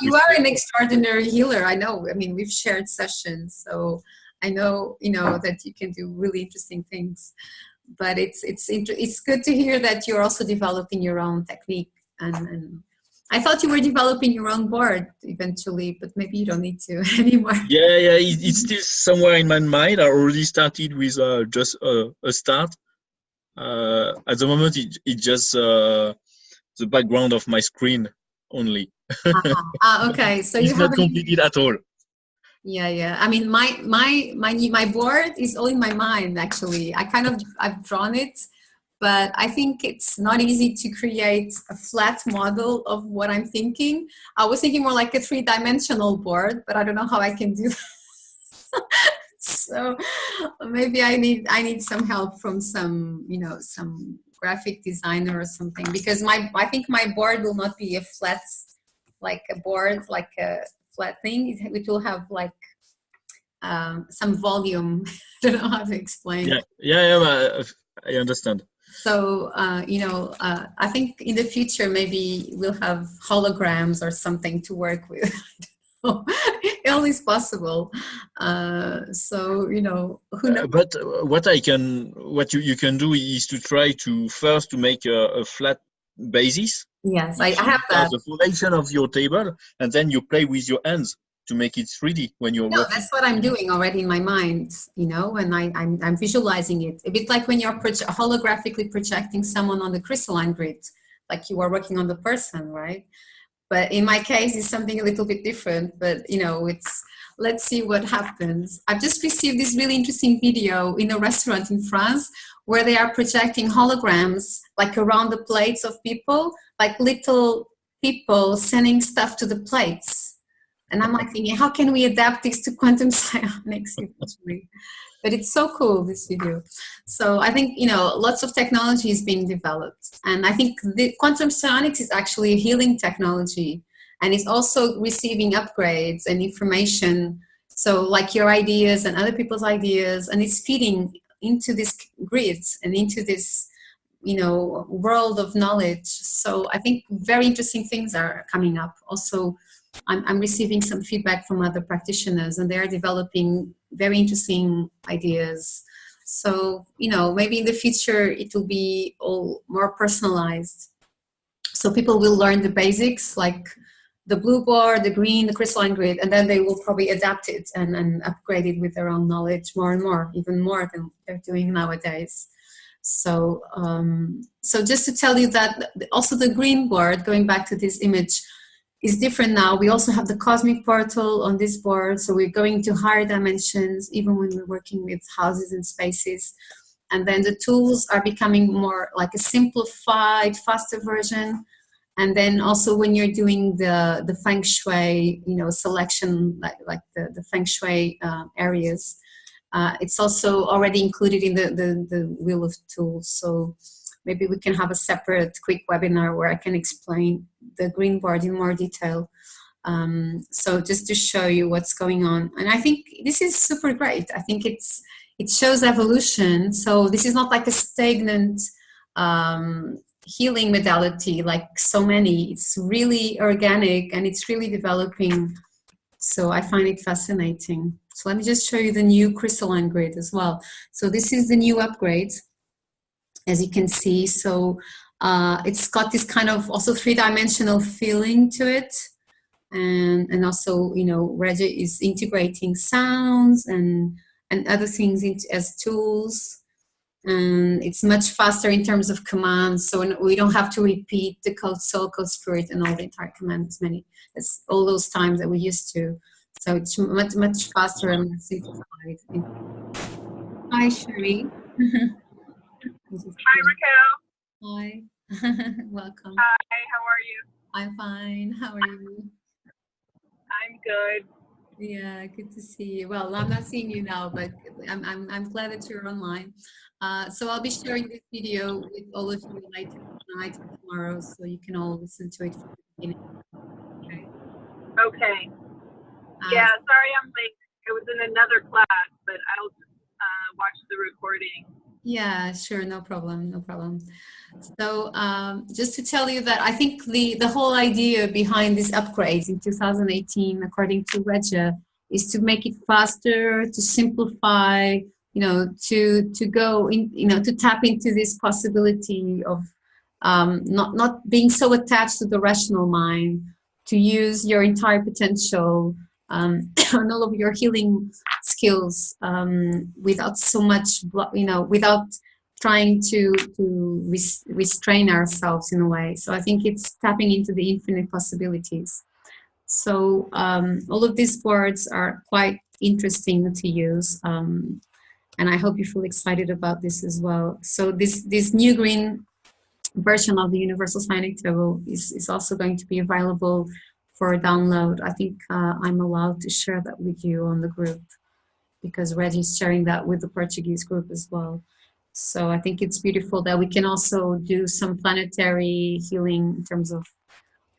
You are an extraordinary healer. I know. I mean, we've shared sessions, so I know, you know, that you can do really interesting things. But it's good to hear that you're also developing your own technique, and I thought you were developing your own board eventually, but maybe you don't need to anymore. Yeah, it's still somewhere in my mind. I already started with just a start. At the moment, it's just the background of my screen only. Okay, so it's you not haven't. completed at all. Yeah. I mean, my board is all in my mind. Actually, I've drawn it, but I think it's not easy to create a flat model of what I'm thinking. I was thinking more like a 3-dimensional board, but I don't know how I can do that. So maybe I need some help from some, you know, some graphic designer or something, because I think my board will not be a flat, like a board, like a flat thing. It will have like some volume. I don't know how to explain. Yeah, I understand. So, you know, I think in the future, maybe we'll have holograms or something to work with. All is possible. So, you know, who knows? But what you can do is to try to first to make a flat basis. Yes, I Which have as that. the foundation of your table, and then you play with your hands to make it 3D when you're No, working. that's what I'm doing already in my mind, you know, and I'm visualizing it. A bit like when you're holographically projecting someone on the crystalline grid, like you are working on the person, right? But in my case, it's something a little bit different. But, you know, let's see what happens. I've just received this really interesting video in a restaurant in France where they are projecting holograms like around the plates of people, like little people sending stuff to the plates. And I'm like thinking, how can we adapt this to quantum psionics eventually? But it's so cool, this video. So I think, you know, lots of technology is being developed. And I think the quantum psionics is actually a healing technology. And it's also receiving upgrades and information. So like your ideas and other people's ideas, and it's feeding into this grid and into this, you know, world of knowledge. So I think very interesting things are coming up. Also, I'm receiving some feedback from other practitioners, and they are developing very interesting ideas. So, you know, maybe in the future it will be all more personalized. So people will learn the basics, like the blue board, the green, the crystalline grid, and then they will probably adapt it and upgrade it with their own knowledge more and more, even more than they're doing nowadays. So, so just to tell you that also the green board, going back to this image, is different now. We also have the cosmic portal on this board, so we're going to higher dimensions even when we're working with houses and spaces. And then the tools are becoming more like a simplified, faster version. And then also when you're doing the feng shui, you know, selection, like the feng shui areas, it's also already included in the wheel of tools. So maybe we can have a separate quick webinar where I can explain the green board in more detail. So just to show you what's going on. And I think this is super great. I think it shows evolution. So this is not like a stagnant healing modality, like so many. It's really organic and it's really developing. So I find it fascinating. So let me just show you the new crystalline grid as well. So this is the new upgrade, as you can see. So it's got this kind of also three-dimensional feeling to it. And also, you know, Reggie is integrating sounds and other things into, as tools. And it's much faster in terms of commands, so we don't have to repeat the code soul, code spirit, and all the entire commands as all those times that we used to. So it's much faster and simplified. Hi, Sherry. Hi, Raquel. Hi. Welcome. Hi, how are you? I'm fine. How are you? I'm good. Yeah, good to see you. Well, I'm not seeing you now, but I'm glad that you're online. So I'll be sharing this video with all of you later tonight or tomorrow, so you can all listen to it from the beginning. Okay. Okay. Yeah, sorry I'm late. I was in another class, but I'll watch the recording. Yeah, sure, no problem, no problem. So just to tell you that I think the whole idea behind these upgrades in 2018, according to Regia, is to make it faster, to simplify, you know, to go in, you know, to tap into this possibility of not being so attached to the rational mind, to use your entire potential and all of your healing skills without so much, you know, without trying to restrain ourselves in a way. So I think it's tapping into the infinite possibilities. So all of these words are quite interesting to use. And I hope you feel excited about this as well. So this new green version of the Universal Psionic Table is also going to be available for download. I think I'm allowed to share that with you on the group, because Reggie's sharing that with the Portuguese group as well. So I think it's beautiful that we can also do some planetary healing in terms of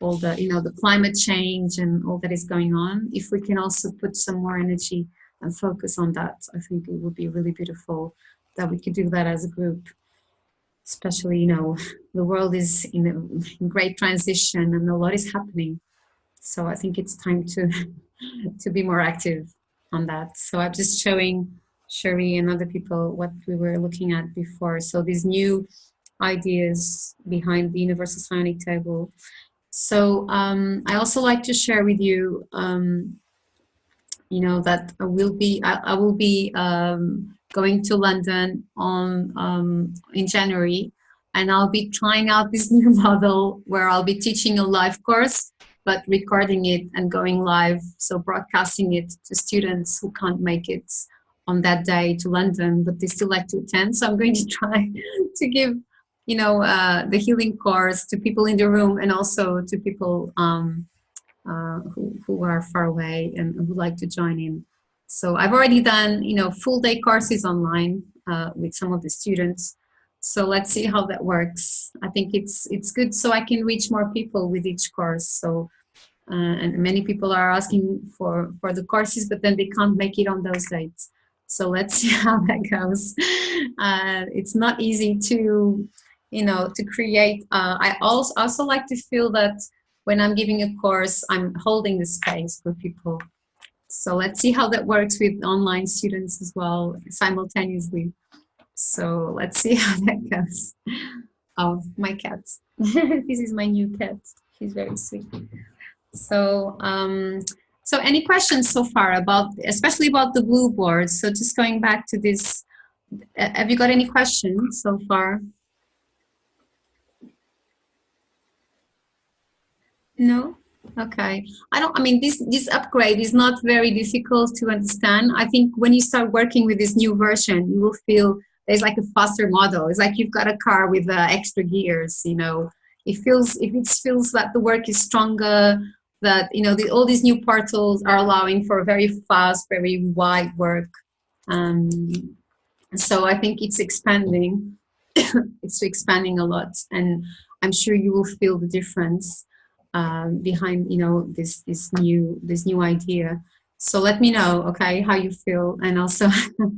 all the, you know, the climate change and all that is going on. If we can also put some more energy and focus on that, I think it would be really beautiful that we could do that as a group. Especially, you know, the world is in a great transition and a lot is happening. So I think it's time to be more active on that. So I'm just showing Sherry and other people what we were looking at before. So these new ideas behind the Universal Psionic Table. So I also like to share with you, you know, that I will be going to London on in January, and I'll be trying out this new model where I'll be teaching a live course, but recording it and going live, so broadcasting it to students who can't make it on that day to London, but they still like to attend. So I'm going to try to give, you know, the healing course to people in the room and also to people who are far away and who like to join in. So I've already done, you know, full day courses online with some of the students. So let's see how that works. I think it's good, so I can reach more people with each course. So and many people are asking for the courses, but then they can't make it on those dates. So let's see how that goes. It's not easy to, you know, to create. I also like to feel that when I'm giving a course, I'm holding the space for people. So let's see how that works with online students as well, simultaneously. So let's see how that goes. Oh, my cat. This is my new cat. She's very sweet. So, so any questions so far about, especially about the blue board? So just going back to this, have you got any questions so far? No? Okay. I mean, this upgrade is not very difficult to understand. I think when you start working with this new version, you will feel there's like a faster model. It's like you've got a car with extra gears, you know. It feels that the work is stronger, that, you know, all these new portals are allowing for very fast, very wide work. So I think it's expanding. It's expanding a lot, and I'm sure you will feel the difference behind, you know, this new idea. So let me know, okay, how you feel, and also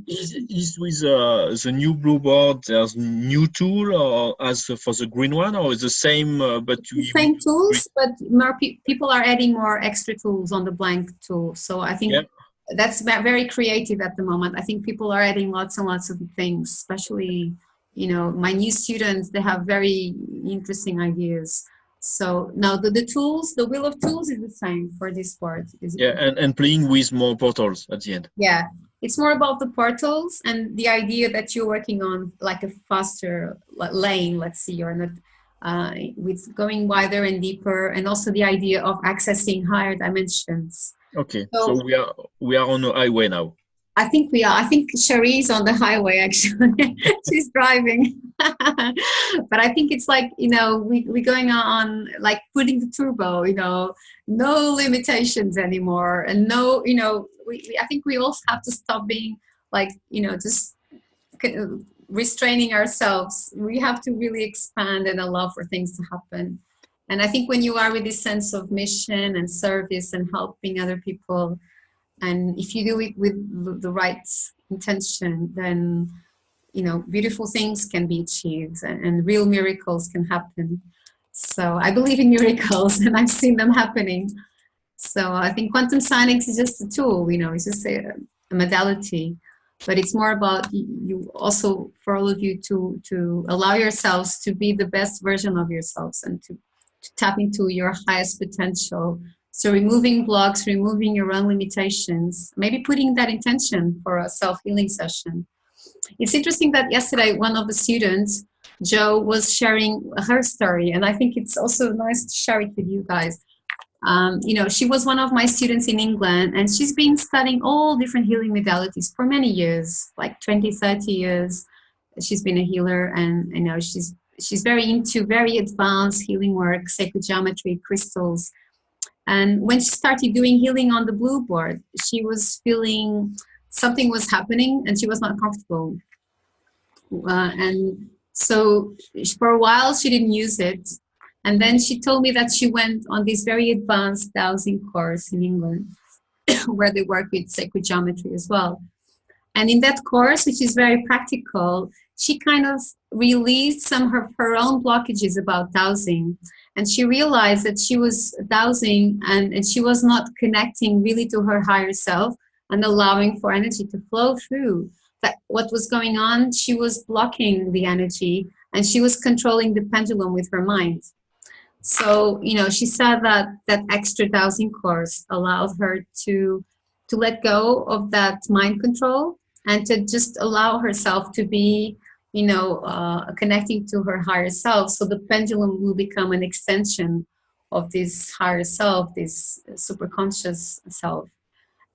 Is with the new blue board there's new tool or as for the green one, or is the same but the you same use green? tools, but more people are adding more extra tools on the blank tool. So I think Yeah. that's very creative at the moment. I think people are adding lots and lots of things, especially, you know, my new students, they have very interesting ideas. So now the tools, the wheel of tools is the same for this board. Yeah, and playing with more portals at the end. Yeah, it's more about the portals and the idea that you're working on like a faster lane, let's see, or not with going wider and deeper, and also the idea of accessing higher dimensions. Okay, So so we are on the highway now. I think we are. I think Cherie's on the highway actually. She's driving. But I think it's like, you know, we're going on like putting the turbo, you know, no limitations anymore. And no, you know, I think we also have to stop being like, you know, just restraining ourselves. We have to really expand and allow for things to happen. And I think when you are with this sense of mission and service and helping other people, and if you do it with the right intention, then, you know, beautiful things can be achieved and real miracles can happen. So I believe in miracles and I've seen them happening. So I think quantum psionics is just a tool, you know, it's just a modality, but it's more about you also, for all of you, to allow yourselves to be the best version of yourselves and to tap into your highest potential. So removing blocks, removing your own limitations, maybe putting that intention for a self-healing session. It's interesting that yesterday one of the students, Jo, was sharing her story, and I think it's also nice to share it with you guys. You know, she was one of my students in England, and she's been studying all different healing modalities for many years, like 20, 30 years. She's been a healer, and you know, she's very into very advanced healing work, sacred geometry, crystals. And when she started doing healing on the blue board, she was feeling something was happening and she was not comfortable. And so for a while, she didn't use it. And then she told me that she went on this very advanced dowsing course in England, where they work with sacred geometry as well. And in that course, which is very practical, she kind of released some of her own blockages about dowsing. And she realized that she was dowsing and she was not connecting really to her higher self and allowing for energy to flow through. That what was going on, she was blocking the energy and she was controlling the pendulum with her mind. So, you know, she said that that extra dowsing course allowed her to let go of that mind control and to just allow herself to be, you know, connecting to her higher self. So the pendulum will become an extension of this higher self, this superconscious self.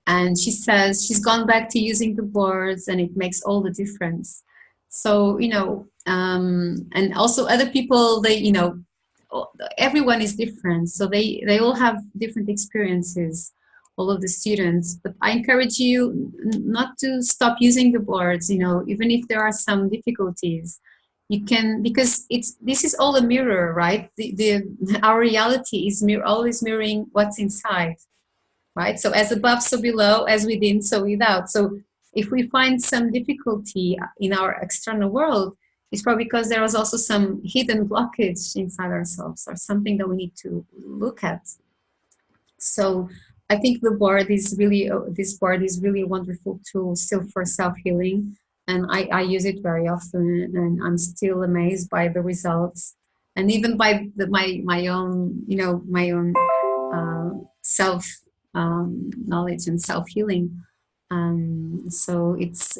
And she says she's gone back to using the boards and it makes all the difference. So, you know, and also other people, they, you know, everyone is different. So they all have different experiences, all of the students. But I encourage you not to stop using the boards, you know, even if there are some difficulties. You can, because this is all a mirror, right? Our reality is always mirroring what's inside. Right? So as above, so below, as within, so without. So if we find some difficulty in our external world, it's probably because there was also some hidden blockage inside ourselves or something that we need to look at. So I think this board is really a wonderful tool still for self-healing. And I use it very often and I'm still amazed by the results. And even by my own, you know, my own self knowledge and self-healing. So it's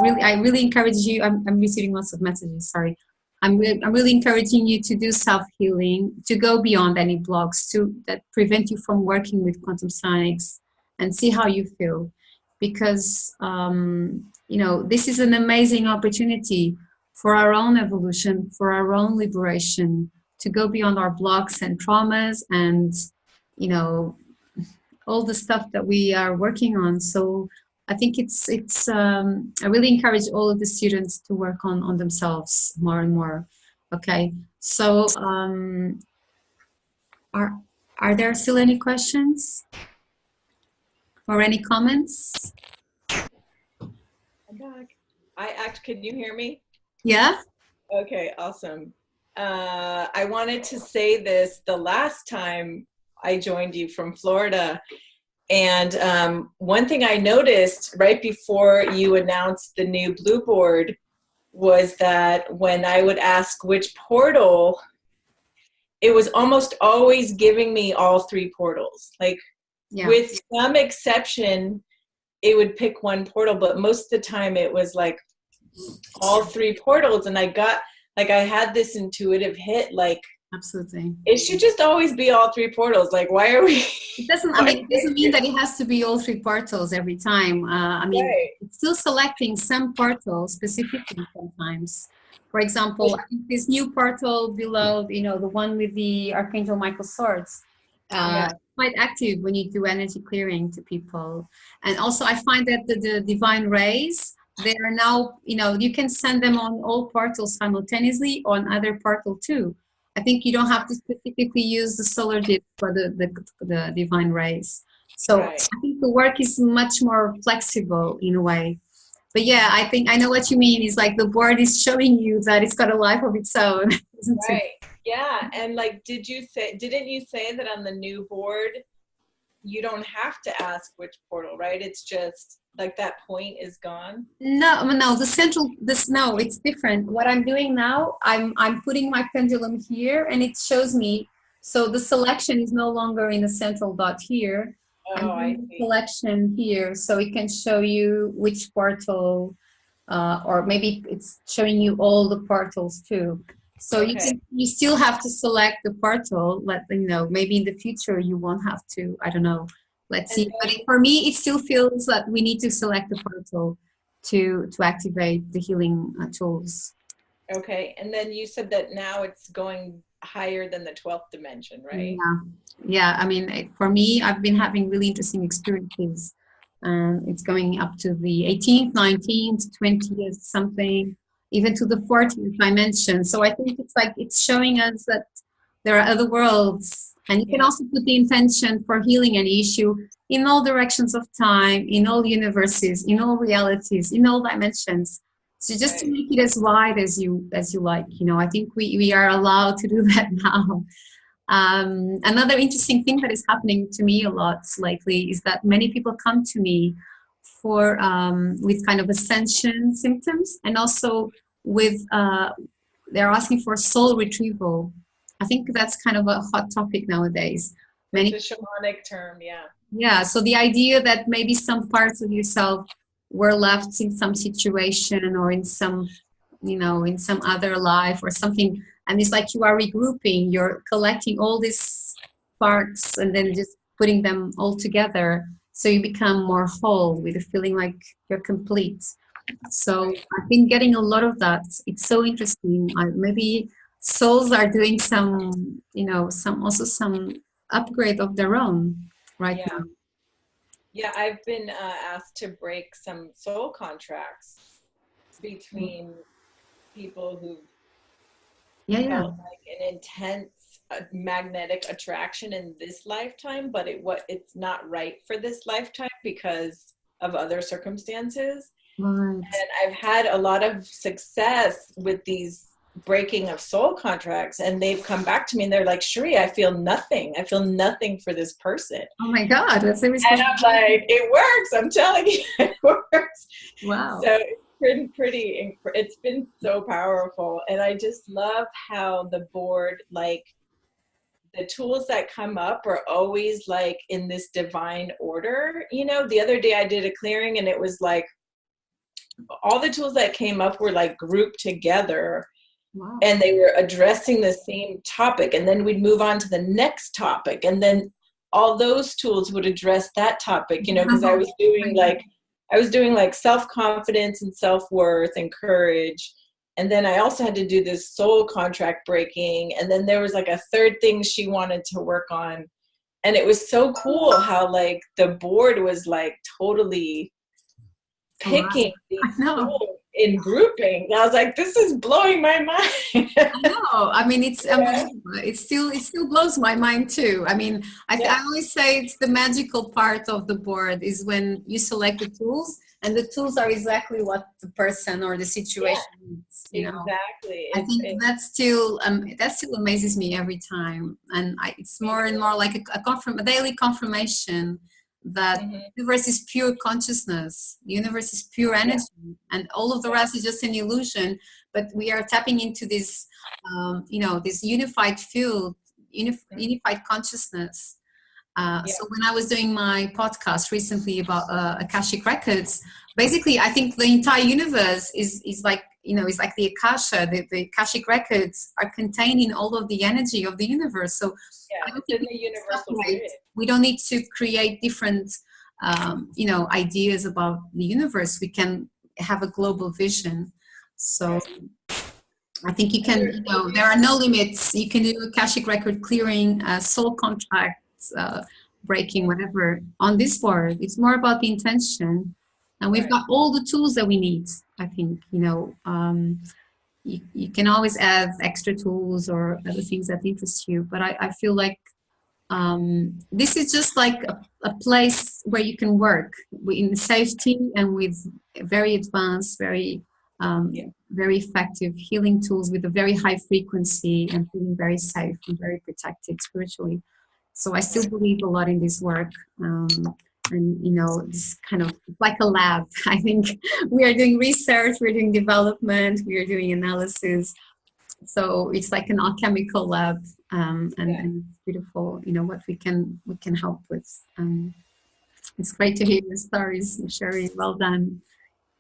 really, I really encourage you. I'm receiving lots of messages. Sorry, I'm really encouraging you to do self-healing, to go beyond any blocks that prevent you from working with quantum psionics, and see how you feel, because you know, this is an amazing opportunity for our own evolution, for our own liberation, to go beyond our blocks and traumas and, you know, all the stuff that we are working on. So I think I really encourage all of the students to work on themselves more and more. Okay, so are there still any questions? or any comments? I'm back. Can you hear me? Yeah? Okay, awesome. I wanted to say this the last time I joined you from Florida. And one thing I noticed right before you announced the new Blue board was that when I would ask which portal, it was almost always giving me all three portals. Like, Yeah. with some exception, it would pick one portal, but most of the time it was like all three portals. And I had this intuitive hit, like, Absolutely. it should just always be all three portals. Like, why are we? It doesn't mean that it has to be all three portals every time. Right. It's still selecting some portals specifically sometimes. For example, I think this new portal below, the one with the Archangel Michael swords, quite active when you do energy clearing to people. And also I find that the divine rays, they are now, you can send them on all portals simultaneously, on other portal too. I think you don't have to specifically use the solar disk for the divine rays. So Right. I think the work is much more flexible in a way. But yeah, I think I know what you mean. It's like the board is showing you that it's got a life of its own, isn't it? Right. Yeah. And like, didn't you say that on the new board, you don't have to ask which portal, right? It's just like that point is gone. No, no, it's different. What I'm doing now, I'm putting my pendulum here and it shows me. So the selection is no longer in the central dot here. Oh, I see. Selection here, so it can show you which portal, or maybe it's showing you all the portals too. So you still have to select the portal. Maybe in the future you won't have to. I don't know. Let's see. But for me, it still feels that we need to select the portal to activate the healing tools. Okay, and then you said that now it's going higher than the 12th dimension, right? Yeah. For me, I've been having really interesting experiences. It's going up to the 18th, 19th, 20th, something, even to the 40th dimension. So I think it's showing us that there are other worlds. And you can also put the intention for healing any issue in all directions of time, in all universes, in all realities, in all dimensions. So just to make it as wide as you like, I think we are allowed to do that now. Another interesting thing that is happening to me a lot lately is that many people come to me for with kind of ascension symptoms, and also with they're asking for soul retrieval. I think that's kind of a hot topic nowadays. It's a shamanic term, yeah. Yeah, so the idea that maybe some parts of yourself were left in some situation or in some, in some other life or something, and it's like you are regrouping, you're collecting all these parts and then just putting them all together, so you become more whole with a feeling like you're complete. So I've been getting a lot of that. It's so interesting. Maybe souls are doing some, some upgrade of their own right now. Yeah, I've been asked to break some soul contracts between people who felt like an intense magnetic attraction in this lifetime, but it's not right for this lifetime because of other circumstances. Right. And I've had a lot of success with these breaking of soul contracts, and they've come back to me and they're like, Cherie, I feel nothing for this person. Oh my God, that's and I'm like, it works, I'm telling you, it works. Wow. So it's been so powerful. And I just love how the board, like, the tools that come up are always like in this divine order. The other day I did a clearing and it was like all the tools that came up were like grouped together. Wow. And they were addressing the same topic, and then we'd move on to the next topic, and then all those tools would address that topic, because I was doing like self-confidence and self-worth and courage, and then I also had to do this soul contract breaking, and then there was like a third thing she wanted to work on, and it was so cool how like the board was like totally picking these tools. in grouping. I was like, this is blowing my mind. I know. I mean, it's unbelievable. It still blows my mind too. I mean, I always say it's the magical part of the board is when you select the tools, and the tools are exactly what the person or the situation needs. You know, exactly. I think that still amazes me every time, and it's more and more like a daily confirmation that the universe is pure consciousness. The universe is pure energy, and all of the rest is just an illusion. But we are tapping into this, this unified field, unified consciousness. So when I was doing my podcast recently about Akashic records, basically I think the entire universe is like, is like the Akasha. The Akashic records are contained in all of the energy of the universe. So I don't think we don't need to create different, ideas about the universe. We can have a global vision. So I think you can, there are no limits. You can do Akashic record clearing, soul contracts, breaking, whatever, on this board. It's more about the intention. And we've got all the tools that we need, I think, you can always add extra tools or other things that interest you. But I feel like this is just like a place where you can work in safety and with very advanced, very effective healing tools with a very high frequency and feeling very safe and very protected spiritually. So I still believe a lot in this work. And, it's kind of like a lab. I think we are doing research, we're doing development, we are doing analysis. So it's like an alchemical lab, and it's beautiful, what we can help with. It's great to hear your stories, Sherry. Well done.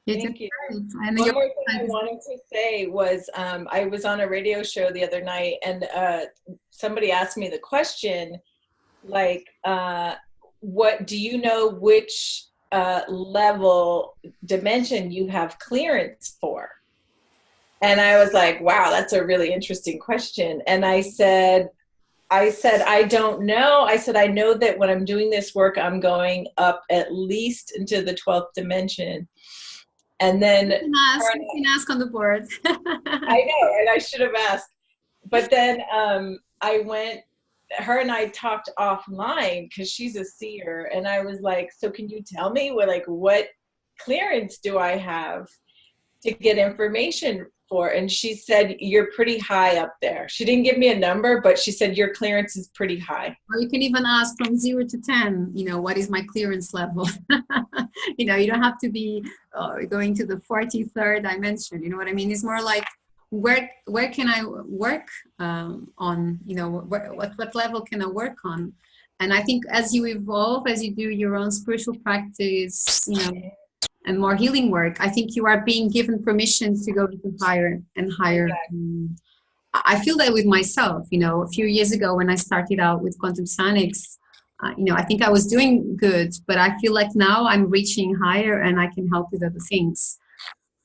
Thank you. One more thing I wanted to say was I was on a radio show the other night, and somebody asked me the question, like, what do you know which level dimension you have clearance for? And I was like, wow, that's a really interesting question. And I said, I don't know. I said, I know that when I'm doing this work, I'm going up at least into the 12th dimension. And then you can ask on the board. I know, and I should have asked. But then her and I talked offline because she's a seer, and I was like, so can you tell me what clearance do I have to get information for? And she said, you're pretty high up there. She didn't give me a number, but she said your clearance is pretty high. Or you can even ask from 0 to 10, what is my clearance level? You don't have to be going to the 43rd dimension. You know what I mean? It's more like, where can I work on, what level can I work on? And I think as you evolve, as you do your own spiritual practice, and more healing work, I think you are being given permission to go into higher and higher. Exactly. I feel that with myself, a few years ago when I started out with Quantum Psionics, I think I was doing good, but I feel like now I'm reaching higher and I can help with other things.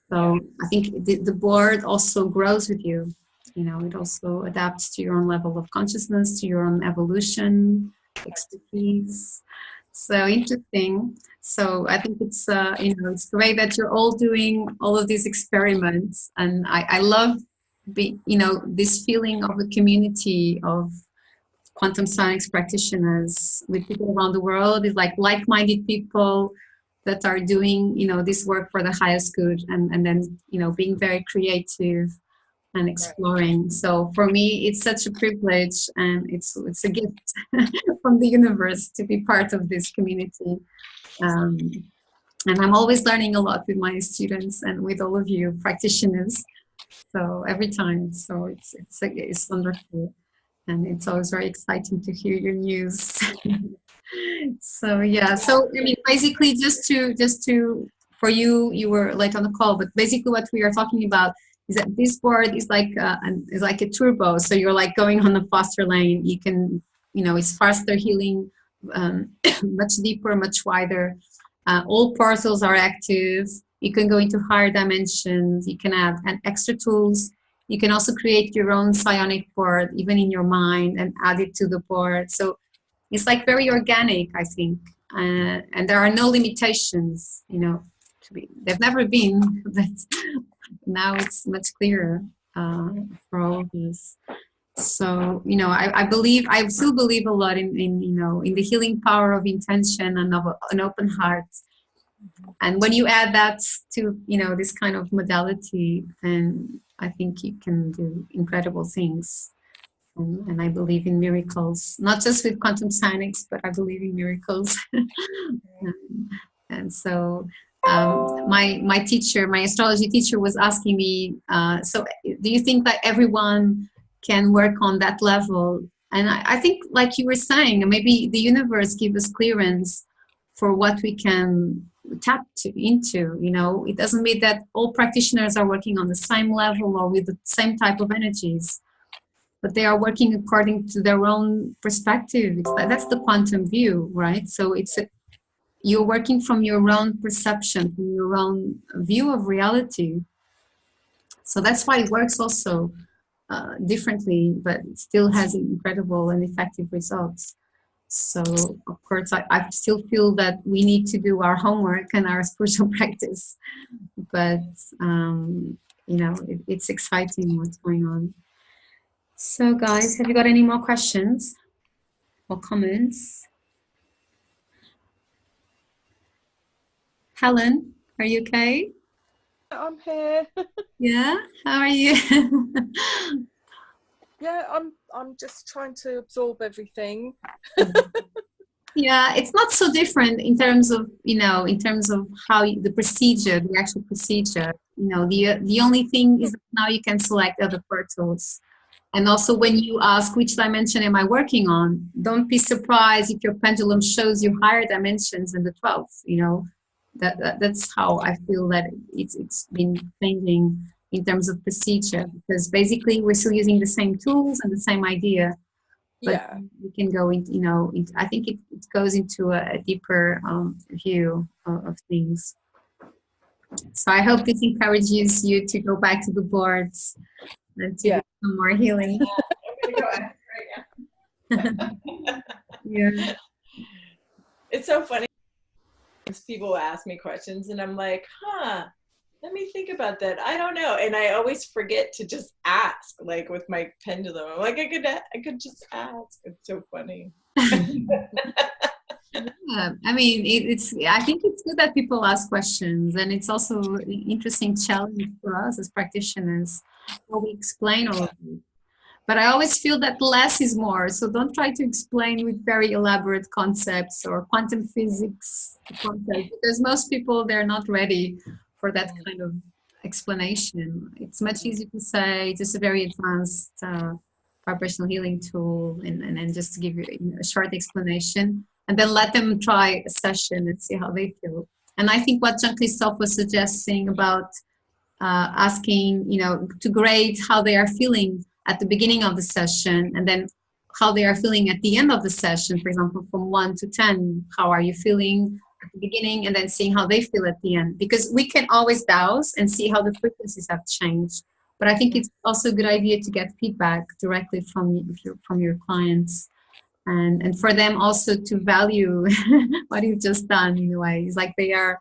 So I think the board also grows with you. It also adapts to your own level of consciousness, to your own evolution, expertise. So interesting. So I think it's it's great that you're all doing all of these experiments, and I love this feeling of a community of Quantum Psionics practitioners with people around the world. It's like-minded people that are doing this work for the highest good, and then being very creative and exploring. So for me, it's such a privilege, and it's a gift from the universe to be part of this community. And I'm always learning a lot with my students and with all of you practitioners. So every time, so it's wonderful, and it's always very exciting to hear your news. So yeah, so I mean, basically, just to for you were late on the call, but basically what we are talking about is that this board is like a turbo. So you're like going on the faster lane. You can, it's faster healing, much deeper, much wider. All portals are active. You can go into higher dimensions. You can add extra tools. You can also create your own psionic board, even in your mind, and add it to the board. So it's like very organic, I think. And there are no limitations, they've never been, but now it's much clearer for all of us. So, you know, I still believe a lot in you know, in the healing power of intention and of an open heart. And when you add that to, you know, this kind of modality, then I think you can do incredible things. And I believe in miracles, not just with quantum psionics, but I believe in miracles. And so my teacher, my astrology teacher, was asking me, so do you think that everyone can work on that level? And I think, like you were saying, maybe the universe gives us clearance for what we can tap into. You know, it doesn't mean that all practitioners are working on the same level or with the same type of energies, but they are working according to their own perspective. That's the quantum view, right? So you're working from your own perception, from your own view of reality. So that's why it works also differently, but it still has incredible and effective results. So, of course, I still feel that we need to do our homework and our spiritual practice. But, you know, it's exciting what's going on. So, guys, have you got any more questions or comments? Helen, are you okay? I'm here. Yeah, how are you? Yeah, I'm just trying to absorb everything. Yeah, it's not so different in terms of, you know, in terms of how the procedure, the actual procedure. You know, the only thing is that now you can select other portals. And also, when you ask which dimension am I working on, don't be surprised if your pendulum shows you higher dimensions than the 12th. You know, that's how I feel that it's been changing in terms of procedure, because basically we're still using the same tools and the same idea, but Yeah. we can go into, you know, I think it goes into a deeper view of things. So I hope this encourages you to go back to the boards and to do some more healing. I'm gonna go ask right now. Yeah. It's so funny. People ask me questions and I'm like, let me think about that. I don't know. And I always forget to just ask, like with my pendulum. I'm like, I could just ask. It's so funny. Yeah, I mean, I think it's good that people ask questions, and it's also an interesting challenge for us as practitioners how we explain all of it. But I always feel that less is more, so don't try to explain with very elaborate concepts or quantum physics concepts, because most people, they're not ready for that kind of explanation. It's much easier to say just a very advanced vibrational healing tool, and just to give you a short explanation, and then let them try a session and see how they feel. And I think what Jean-Christophe was suggesting about asking, you know, to grade how they are feeling at the beginning of the session, and then how they are feeling at the end of the session, for example, from 1 to 10, how are you feeling at the beginning, and then seeing how they feel at the end. Because we can always dowse and see how the frequencies have changed. But I think it's also a good idea to get feedback directly from your clients, and for them also to value what you've just done in a way. It's like they are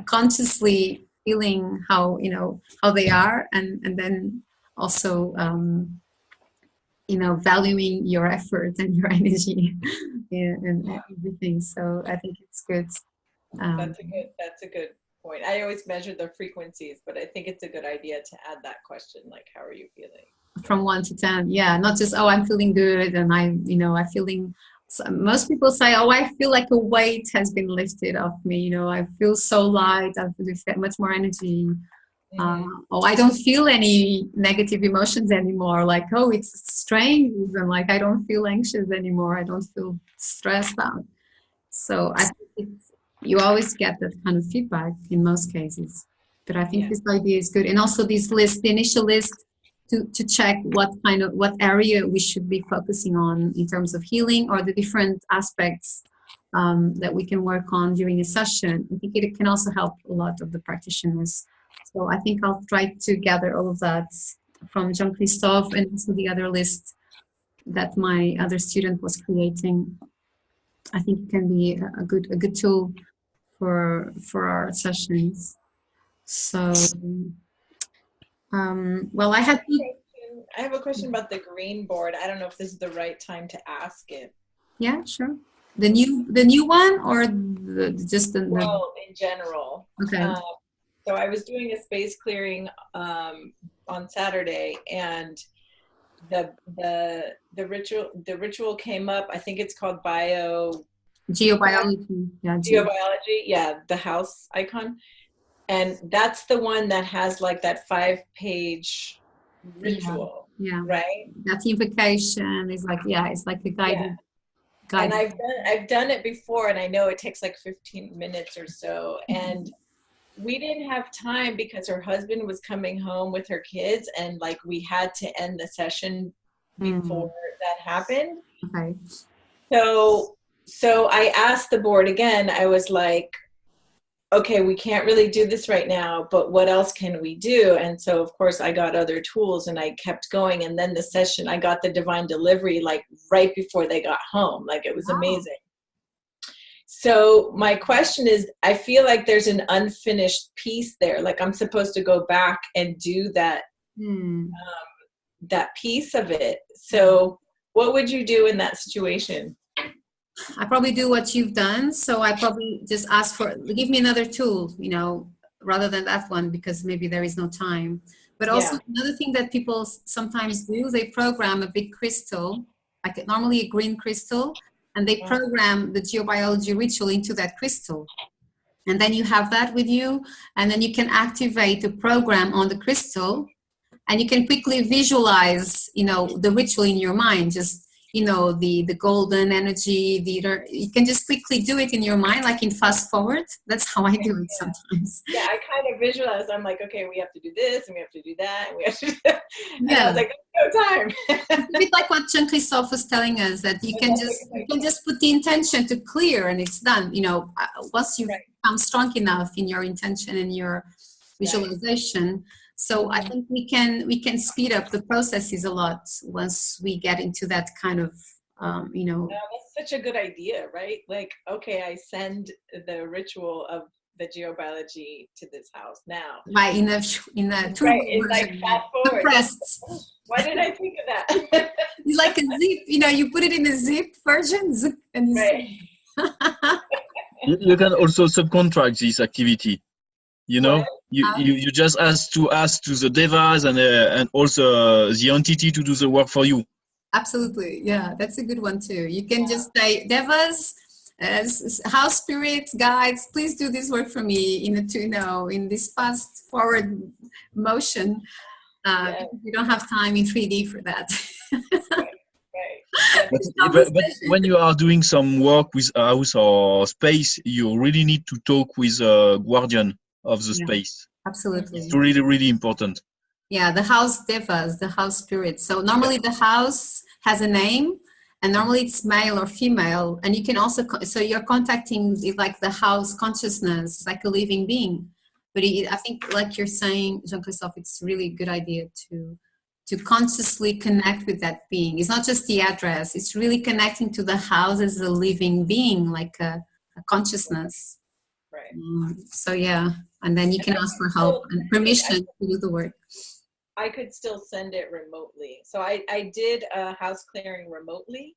consciously feeling how, you know, how they are, and then also you know, valuing your effort and your energy. Yeah, and everything. So I think it's good. That's a good point. I always measure the frequencies, but I think it's a good idea to add that question, like, how are you feeling? From 1 to 10, yeah, not just, oh, I'm feeling good, and I'm feeling. So most people say, oh, I feel like a weight has been lifted off me. You know, I feel so light. I feel much more energy. Oh, I don't feel any negative emotions anymore. Like, oh, it's strange. Even like, I don't feel anxious anymore. I don't feel stressed out. So I think you always get that kind of feedback in most cases. But I think this idea is good. And also this list, the initial list, to check what area we should be focusing on in terms of healing, or the different aspects that we can work on during a session. I think it can also help a lot of the practitioners. So I think I'll try to gather all of that from Jean-Christophe, and also the other list that my other student was creating. I think it can be a good tool for our sessions. So, well, I had. I have a question about the green board. I don't know if this is the right time to ask it. Yeah, sure. The new one, or just the well, in general. Okay. So I was doing a space clearing on Saturday, and the ritual came up. I think it's called geobiology. Yeah, geobiology. Yeah, the house icon, and that's the one that has like that 5-page ritual. Yeah. Right. That's the invocation. It's like it's like a guided. And I've done it before, and I know it takes like 15 minutes or so, and we didn't have time because her husband was coming home with her kids, and like we had to end the session before that happened. Okay. So I asked the board again. I was like, okay, we can't really do this right now, but what else can we do? And so of course I got other tools, and I kept going. And then the session, I got the divine delivery like right before they got home. Like it was amazing. So my question is, I feel like there's an unfinished piece there. Like I'm supposed to go back and do that, that piece of it. So what would you do in that situation? I probably do what you've done. So I probably just ask give me another tool, rather than that one, because maybe there is no time. But also another thing that people sometimes do, they program a big crystal, like normally a green crystal, and they program the geobiology ritual into that crystal. And then you have that with you, and then you can activate the program on the crystal, and you can quickly visualize, the ritual in your mind, just the golden energy, you can just quickly do it in your mind, like in fast forward. That's how I do it sometimes. Yeah, I kind of visualize. I'm like, okay, we have to do this, and we have to do that, and we have to do that. And I was like, no time. It's a bit like what Jean-Christophe was telling us, that you can just put the intention to clear, and it's done. Once you become strong enough in your intention and your visualization. So I think we can speed up the processes a lot once we get into that kind of, No, that's such a good idea, right? Like, okay, I send the ritual of the geobiology to this house now. Right, in a like fast forward. Compressed. Why did I think of that? It's like a zip, you put it in a zip version, and you can also subcontract this activity. You just ask to the devas and also the entity to do the work for you. Absolutely, yeah, that's a good one too. You can just say, devas, house spirits, guides, please do this work for me in this fast forward motion. Because we don't have time in 3D for that. But when you are doing some work with a house or space, you really need to talk with a guardian of the space. Absolutely. It's really, really important. Yeah, the house devas, the house spirits. So normally the house has a name, and normally it's male or female. And you can also, so you're contacting like the house consciousness, like a living being. But I think, like you're saying, Jean-Christophe, it's a really good idea to consciously connect with that being. It's not just the address. It's really connecting to the house as a living being, like a consciousness. Right. So yeah, and then you can ask for help and permission to do the work. I could still send it remotely. So I did a house clearing remotely,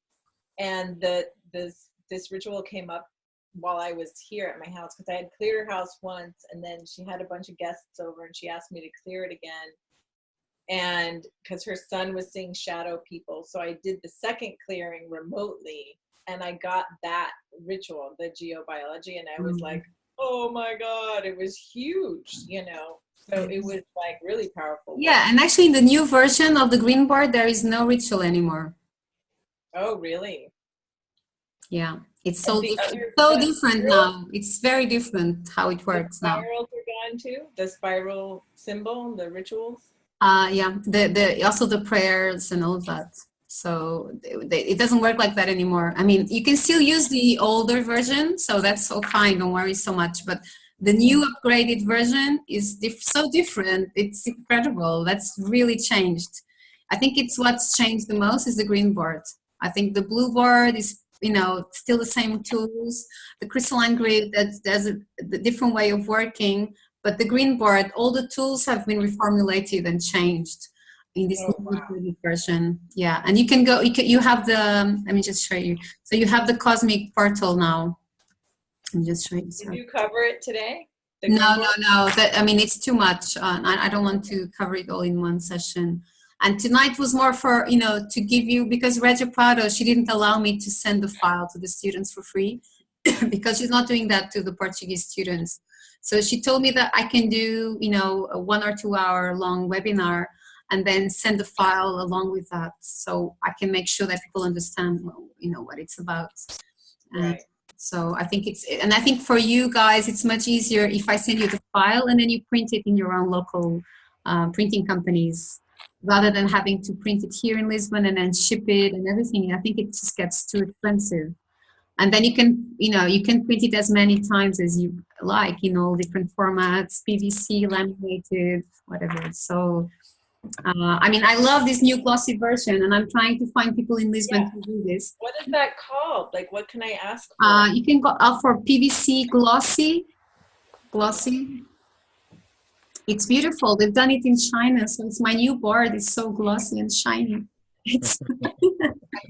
and this ritual came up while I was here at my house, because I had cleared her house once, and then she had a bunch of guests over, and she asked me to clear it again. And because her son was seeing shadow people, so I did the second clearing remotely, and I got that ritual, the geobiology, and I was like, oh my God, it was huge, so it was like really powerful. Yeah, and actually in the new version of the green board, there is no ritual anymore. Oh, really? Yeah, it's so different now. It's very different how it works now. The spirals are gone too? The spiral symbol, the rituals? Yeah, also the prayers and all that. So it doesn't work like that anymore. I mean, you can still use the older version, so that's so fine. Don't worry so much. But the new upgraded version is so different. It's incredible. That's really changed. I think it's what's changed the most is the green board. I think the blue board is still the same tools. The crystalline grid, there's the different way of working, but the green board, all the tools have been reformulated and changed in this new version. Yeah, and you can go, you have the, let me just show you. So you have the cosmic portal now. Let me just show you. Did you cover it today? No. It's too much. I don't want to cover it all in one session. And tonight was more for, to give you, because Reggio Prado, she didn't allow me to send the file to the students for free because she's not doing that to the Portuguese students. So she told me that I can do, a 1 or 2 hour long webinar and then send the file along with that. So I can make sure that people understand, what it's about. Right. So I think I think for you guys, it's much easier if I send you the file and then you print it in your own local printing companies, rather than having to print it here in Lisbon and then ship it and everything. I think it just gets too expensive. And then you can print it as many times as you like, different formats, PVC, laminated, whatever. So, I love this new glossy version, and I'm trying to find people in Lisbon to do this. What is that called? Like, what can I ask for? You can go out for PVC glossy. It's beautiful. They've done it in China, so it's my new board. It's so glossy and shiny. It's I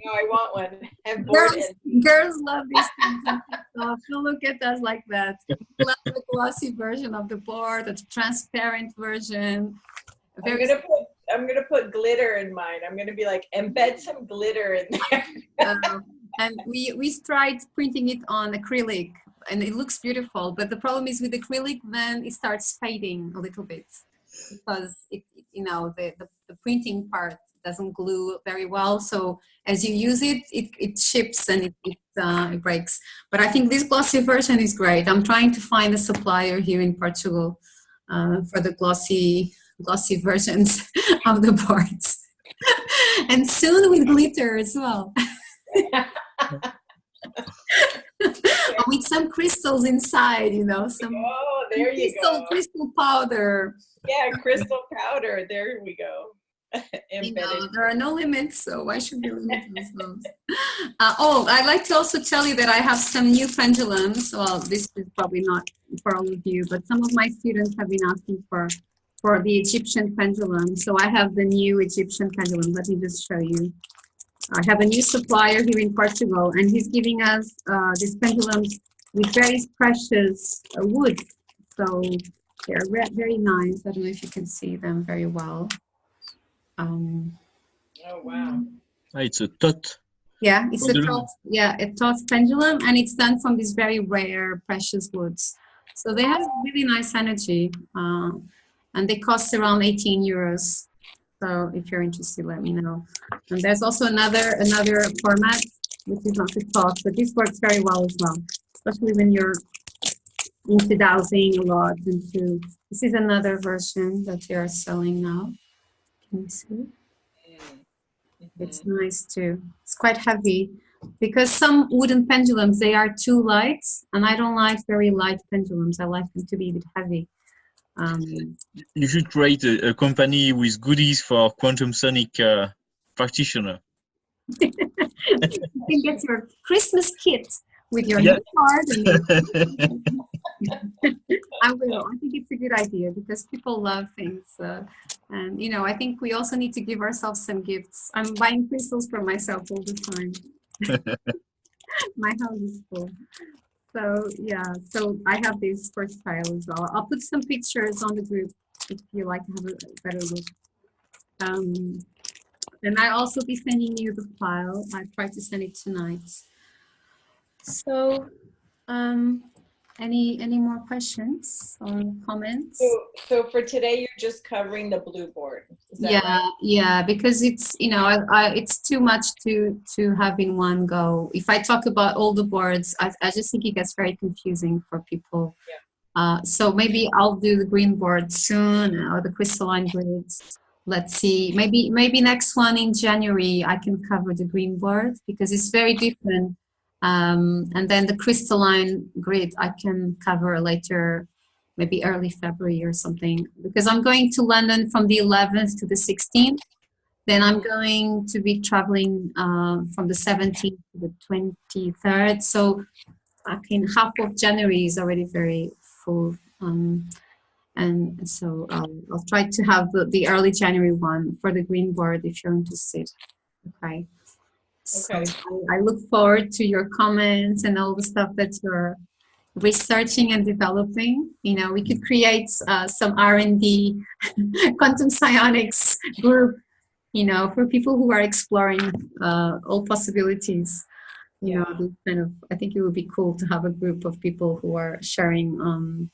know, I want one. Have board girls love these things. So look at us like that. Love the glossy version of the board, the transparent version. I'm gonna put glitter in mine. I'm gonna be like, embed some glitter in there. And we tried printing it on acrylic, and it looks beautiful. But the problem is with acrylic, then it starts fading a little bit because the printing part doesn't glue very well. So as you use it, it ships and it breaks. But I think this glossy version is great. I'm trying to find a supplier here in Portugal for the glossy versions of the boards. And soon with glitter as well. With some crystals inside, some there you go. Crystal powder. Yeah, crystal powder. There we go. There are no limits, so why should we limit ourselves? I'd like to also tell you that I have some new pendulums. Well, this is probably not for all of you, but some of my students have been asking for the Egyptian pendulum. So I have the new Egyptian pendulum. Let me just show you. I have a new supplier here in Portugal, and he's giving us these pendulums with very precious wood. So they're very nice. I don't know if you can see them very well. Oh, wow. It's a tot. Yeah, it's a tot pendulum, and it's done from these very rare, precious woods. So they have really nice energy, and they cost around 18 euros. So if you're interested, let me know. And there's also another format, which is not the tot, but this works very well as well, especially when you're into dowsing a lot. This is another version that they are selling now. Can you see? Mm-hmm. It's nice too. It's quite heavy because some wooden pendulums, they are too light, and I don't like very light pendulums. I like them to be a bit heavy. You should create a company with goodies for quantum sonic practitioner. You can get your Christmas kit with your new card. I will. I think it's a good idea because people love things. And, I think we also need to give ourselves some gifts. I'm buying crystals for myself all the time. My house is full. So, so I have this for style as well. I'll put some pictures on the group if you like to have a better look. And I'll also be sending you the file. I tried to send it tonight. So, any more questions or comments? So for today, you're just covering the blue board. Is that right? Yeah, because it's it's too much to have in one go. If I talk about all the boards, I just think it gets very confusing for people. Yeah. So maybe I'll do the green board soon or the crystalline grids. Let's see. Maybe next one in January I can cover the green board because it's very different. And then the crystalline grid I can cover later, maybe early February or something, because I'm going to London from the 11th to the 16th. Then I'm going to be traveling from the 17th to the 23rd. So I can, half of January is already very full. And so I'll try to have the early January one for the green board if you're interested. Okay. So Okay. I look forward to your comments and all the stuff that you're researching and developing. You know, we could create some R&D quantum psionics group, you know, for people who are exploring all possibilities. You know, this kind of, I think it would be cool to have a group of people who are sharing,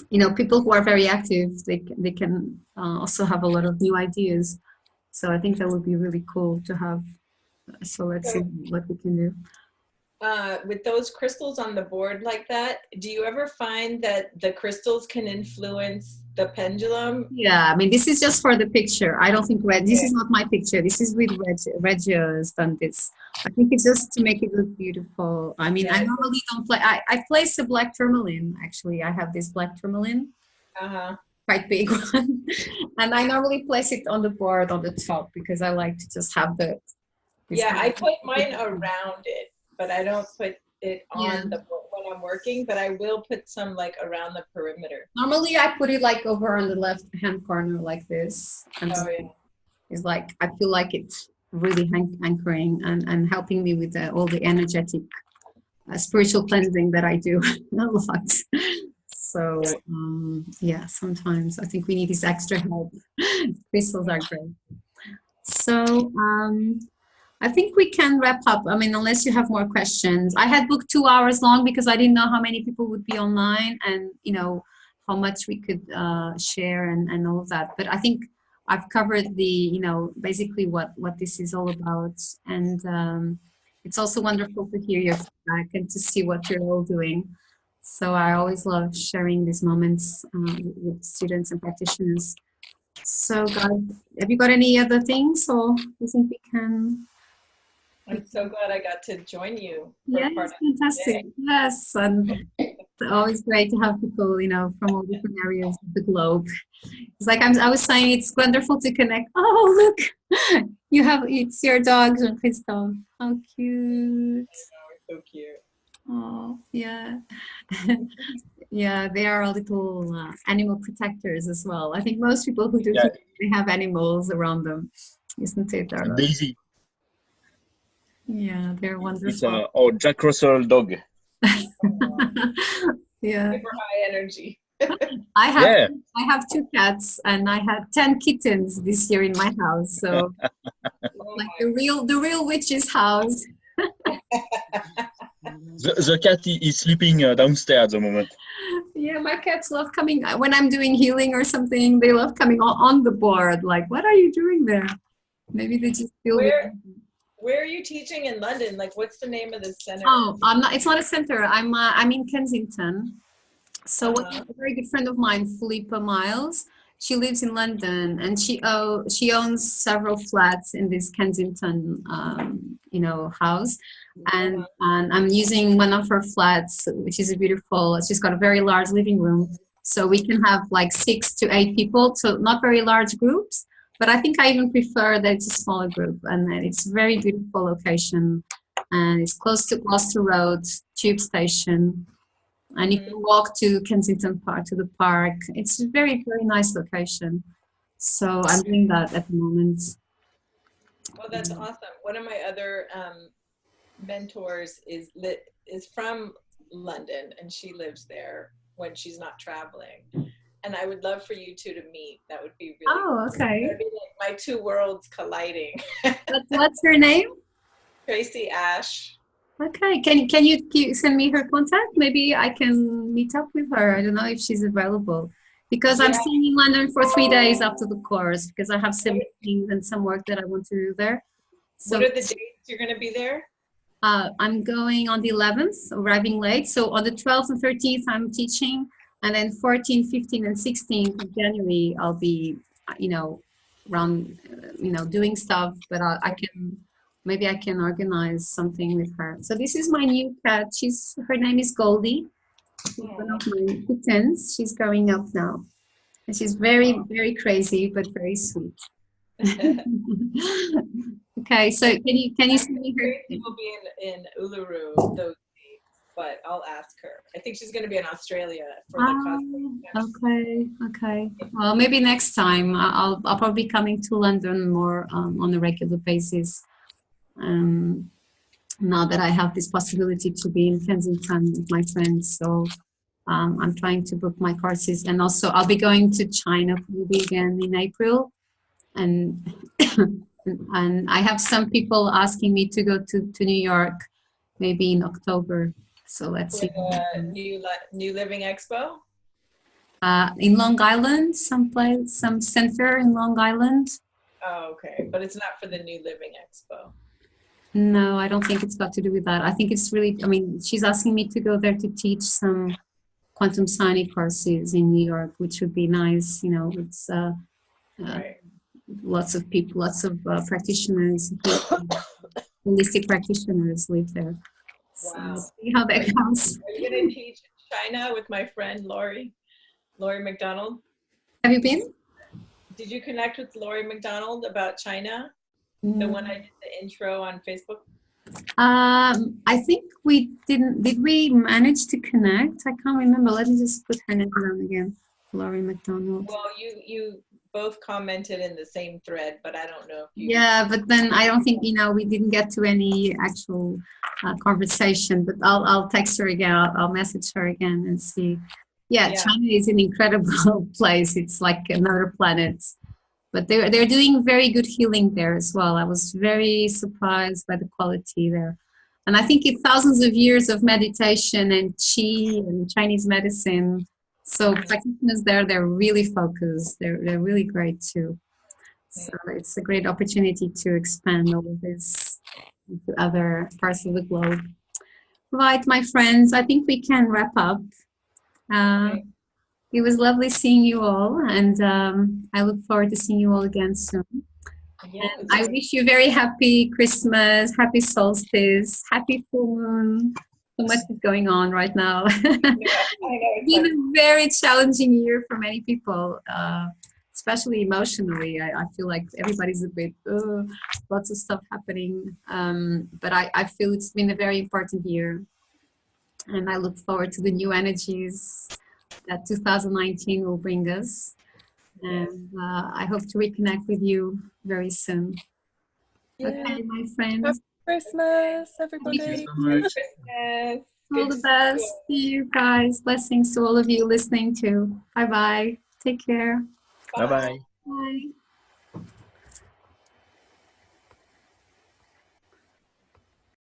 you know, people who are very active. They can also have a lot of new ideas. So I think that would be really cool to have. So let's see what we can do. With those crystals on the board like that, do you ever find that the crystals can influence the pendulum? Yeah, I mean, this is just for the picture. I don't think this is not my picture. This is with Reggio's done this. I think it's just to make it look beautiful. I mean, I normally don't play. I place a black tourmaline, actually. I have this black tourmaline, quite big one. And I normally place it on the board on the top because I like to just have the... I put mine around it, but I don't put it on the board when I'm working, but I will put some like around the perimeter. Normally I put it like over on the left hand corner like this. And it's like, I feel like it's really anchoring and helping me with all the energetic spiritual cleansing that I do a lot. So yeah, sometimes I think we need this extra help. Crystals are great. So I think we can wrap up. I mean, unless you have more questions. I had booked 2 hours long because I didn't know how many people would be online and, you know, how much we could share and all of that. But I think I've covered the, you know, basically what this is all about. And it's also wonderful to hear your feedback and to see what you're all doing. So I always love sharing these moments with students and practitioners. So, guys, have you got any other things, or do you think we can? I'm so glad I got to join you. Yes, fantastic. Yes, and it's always great to have people, you know, from all different areas of the globe. It's like I was saying, it's wonderful to connect. Oh, look, it's your dog, Jean-Christophe. How cute. So cute. Oh, yeah. Yeah, they are little animal protectors as well. I think most people who do they have animals around them, isn't it? Daisy. Yeah, they're wonderful. It's our Jack Russell dog. Yeah. Super high energy. I have 2 cats and I had 10 kittens this year in my house. So like the real witch's house. The cat is sleeping downstairs at the moment. Yeah, my cats love coming when I'm doing healing or something. They love coming on the board. Like, what are you doing there? Maybe they just feel. Where are you teaching in London? Like, what's the name of the center? Oh, I'm not. It's not a center. I'm in Kensington. So a very good friend of mine, Philippa Miles, she lives in London and she owns several flats in this Kensington, you know, house. And I'm using one of her flats, which is beautiful. She's got a very large living room. So we can have like 6 to 8 people. So not very large groups, but I think I even prefer that it's a smaller group. And it's a very beautiful location. And it's close to Gloucester Road, tube station. And you can walk to Kensington Park, to the park. It's a very, very nice location. So I'm doing that at the moment. Well, that's awesome. One of my other mentors is from London, and she lives there when she's not traveling. And I would love for you two to meet. That would be really cool. Okay. That would be like my 2 worlds colliding. What's her name? Tracy Ash. Okay. Can you send me her contact? Maybe I can meet up with her. I don't know if she's available. Because I'm staying in London for 3 days after the course because I have some things and some work that I want to do there. So, what are the dates you're going to be there? I'm going on the 11th, arriving late. So on the 12th and 13th, I'm teaching. And then 14th, 15th, and 16th of January, I'll be, you know, around, you know, doing stuff. But maybe I can organize something with her. So this is my new cat. Her name is Goldie. She's one of my kittens. She's growing up now. And she's very, very crazy, but very sweet. Okay, so can you send me her? She will be in Uluru those days, but I'll ask her. I think she's going to be in Australia for the cosplay. Okay, okay. Well, maybe next time. I'll probably be coming to London more on a regular basis. Now that I have this possibility to be in Kensington with my friends, so I'm trying to book my courses, and also I'll be going to China probably again in April, and and I have some people asking me to go to New York, maybe in October. So let's see. New Living Expo. In Long Island, some center in Long Island. Oh, okay, but it's not for the New Living Expo. No, I don't think it's got to do with that. I think it's really, I mean, she's asking me to go there to teach some quantum psionic courses in New York, which would be nice. You know, it's Right. lots of people, lots of practitioners, holistic practitioners live there. Wow. So see how that goes. Are you going to teach China with my friend Lori McDonald? Have you been? Did you connect with Lori McDonald about China? The one I did the intro on Facebook? I think we didn't. Did we manage to connect? I can't remember. Let me just put her name down again. Laurie McDonald. Well, you both commented in the same thread, but I don't know if you. Yeah, but then I don't think, you know, we didn't get to any actual conversation. But I'll text her again. I'll message her again and see. Yeah, China is an incredible place. It's like another planet. But they're doing very good healing there as well. I was very surprised by the quality there. And I think it's thousands of years of meditation and qi and Chinese medicine. So practitioners there, they're really focused. They're really great too. So it's a great opportunity to expand all of this into other parts of the globe. Right, my friends, I think we can wrap up. It was lovely seeing you all, and I look forward to seeing you all again soon. Yeah, and I wish you very happy Christmas, happy solstice, happy full moon. So much is going on right now. It's been a very challenging year for many people, especially emotionally. I feel like everybody's a bit, lots of stuff happening. But I feel it's been a very important year. And I look forward to the new energies that 2019 will bring us. And I hope to reconnect with you very soon. Yeah. Okay, my friends. Happy Christmas, everybody. Thank you so much. Christmas. All the best. See you guys. Blessings to all of you listening too. Bye-bye. Take care. Bye-bye. Bye.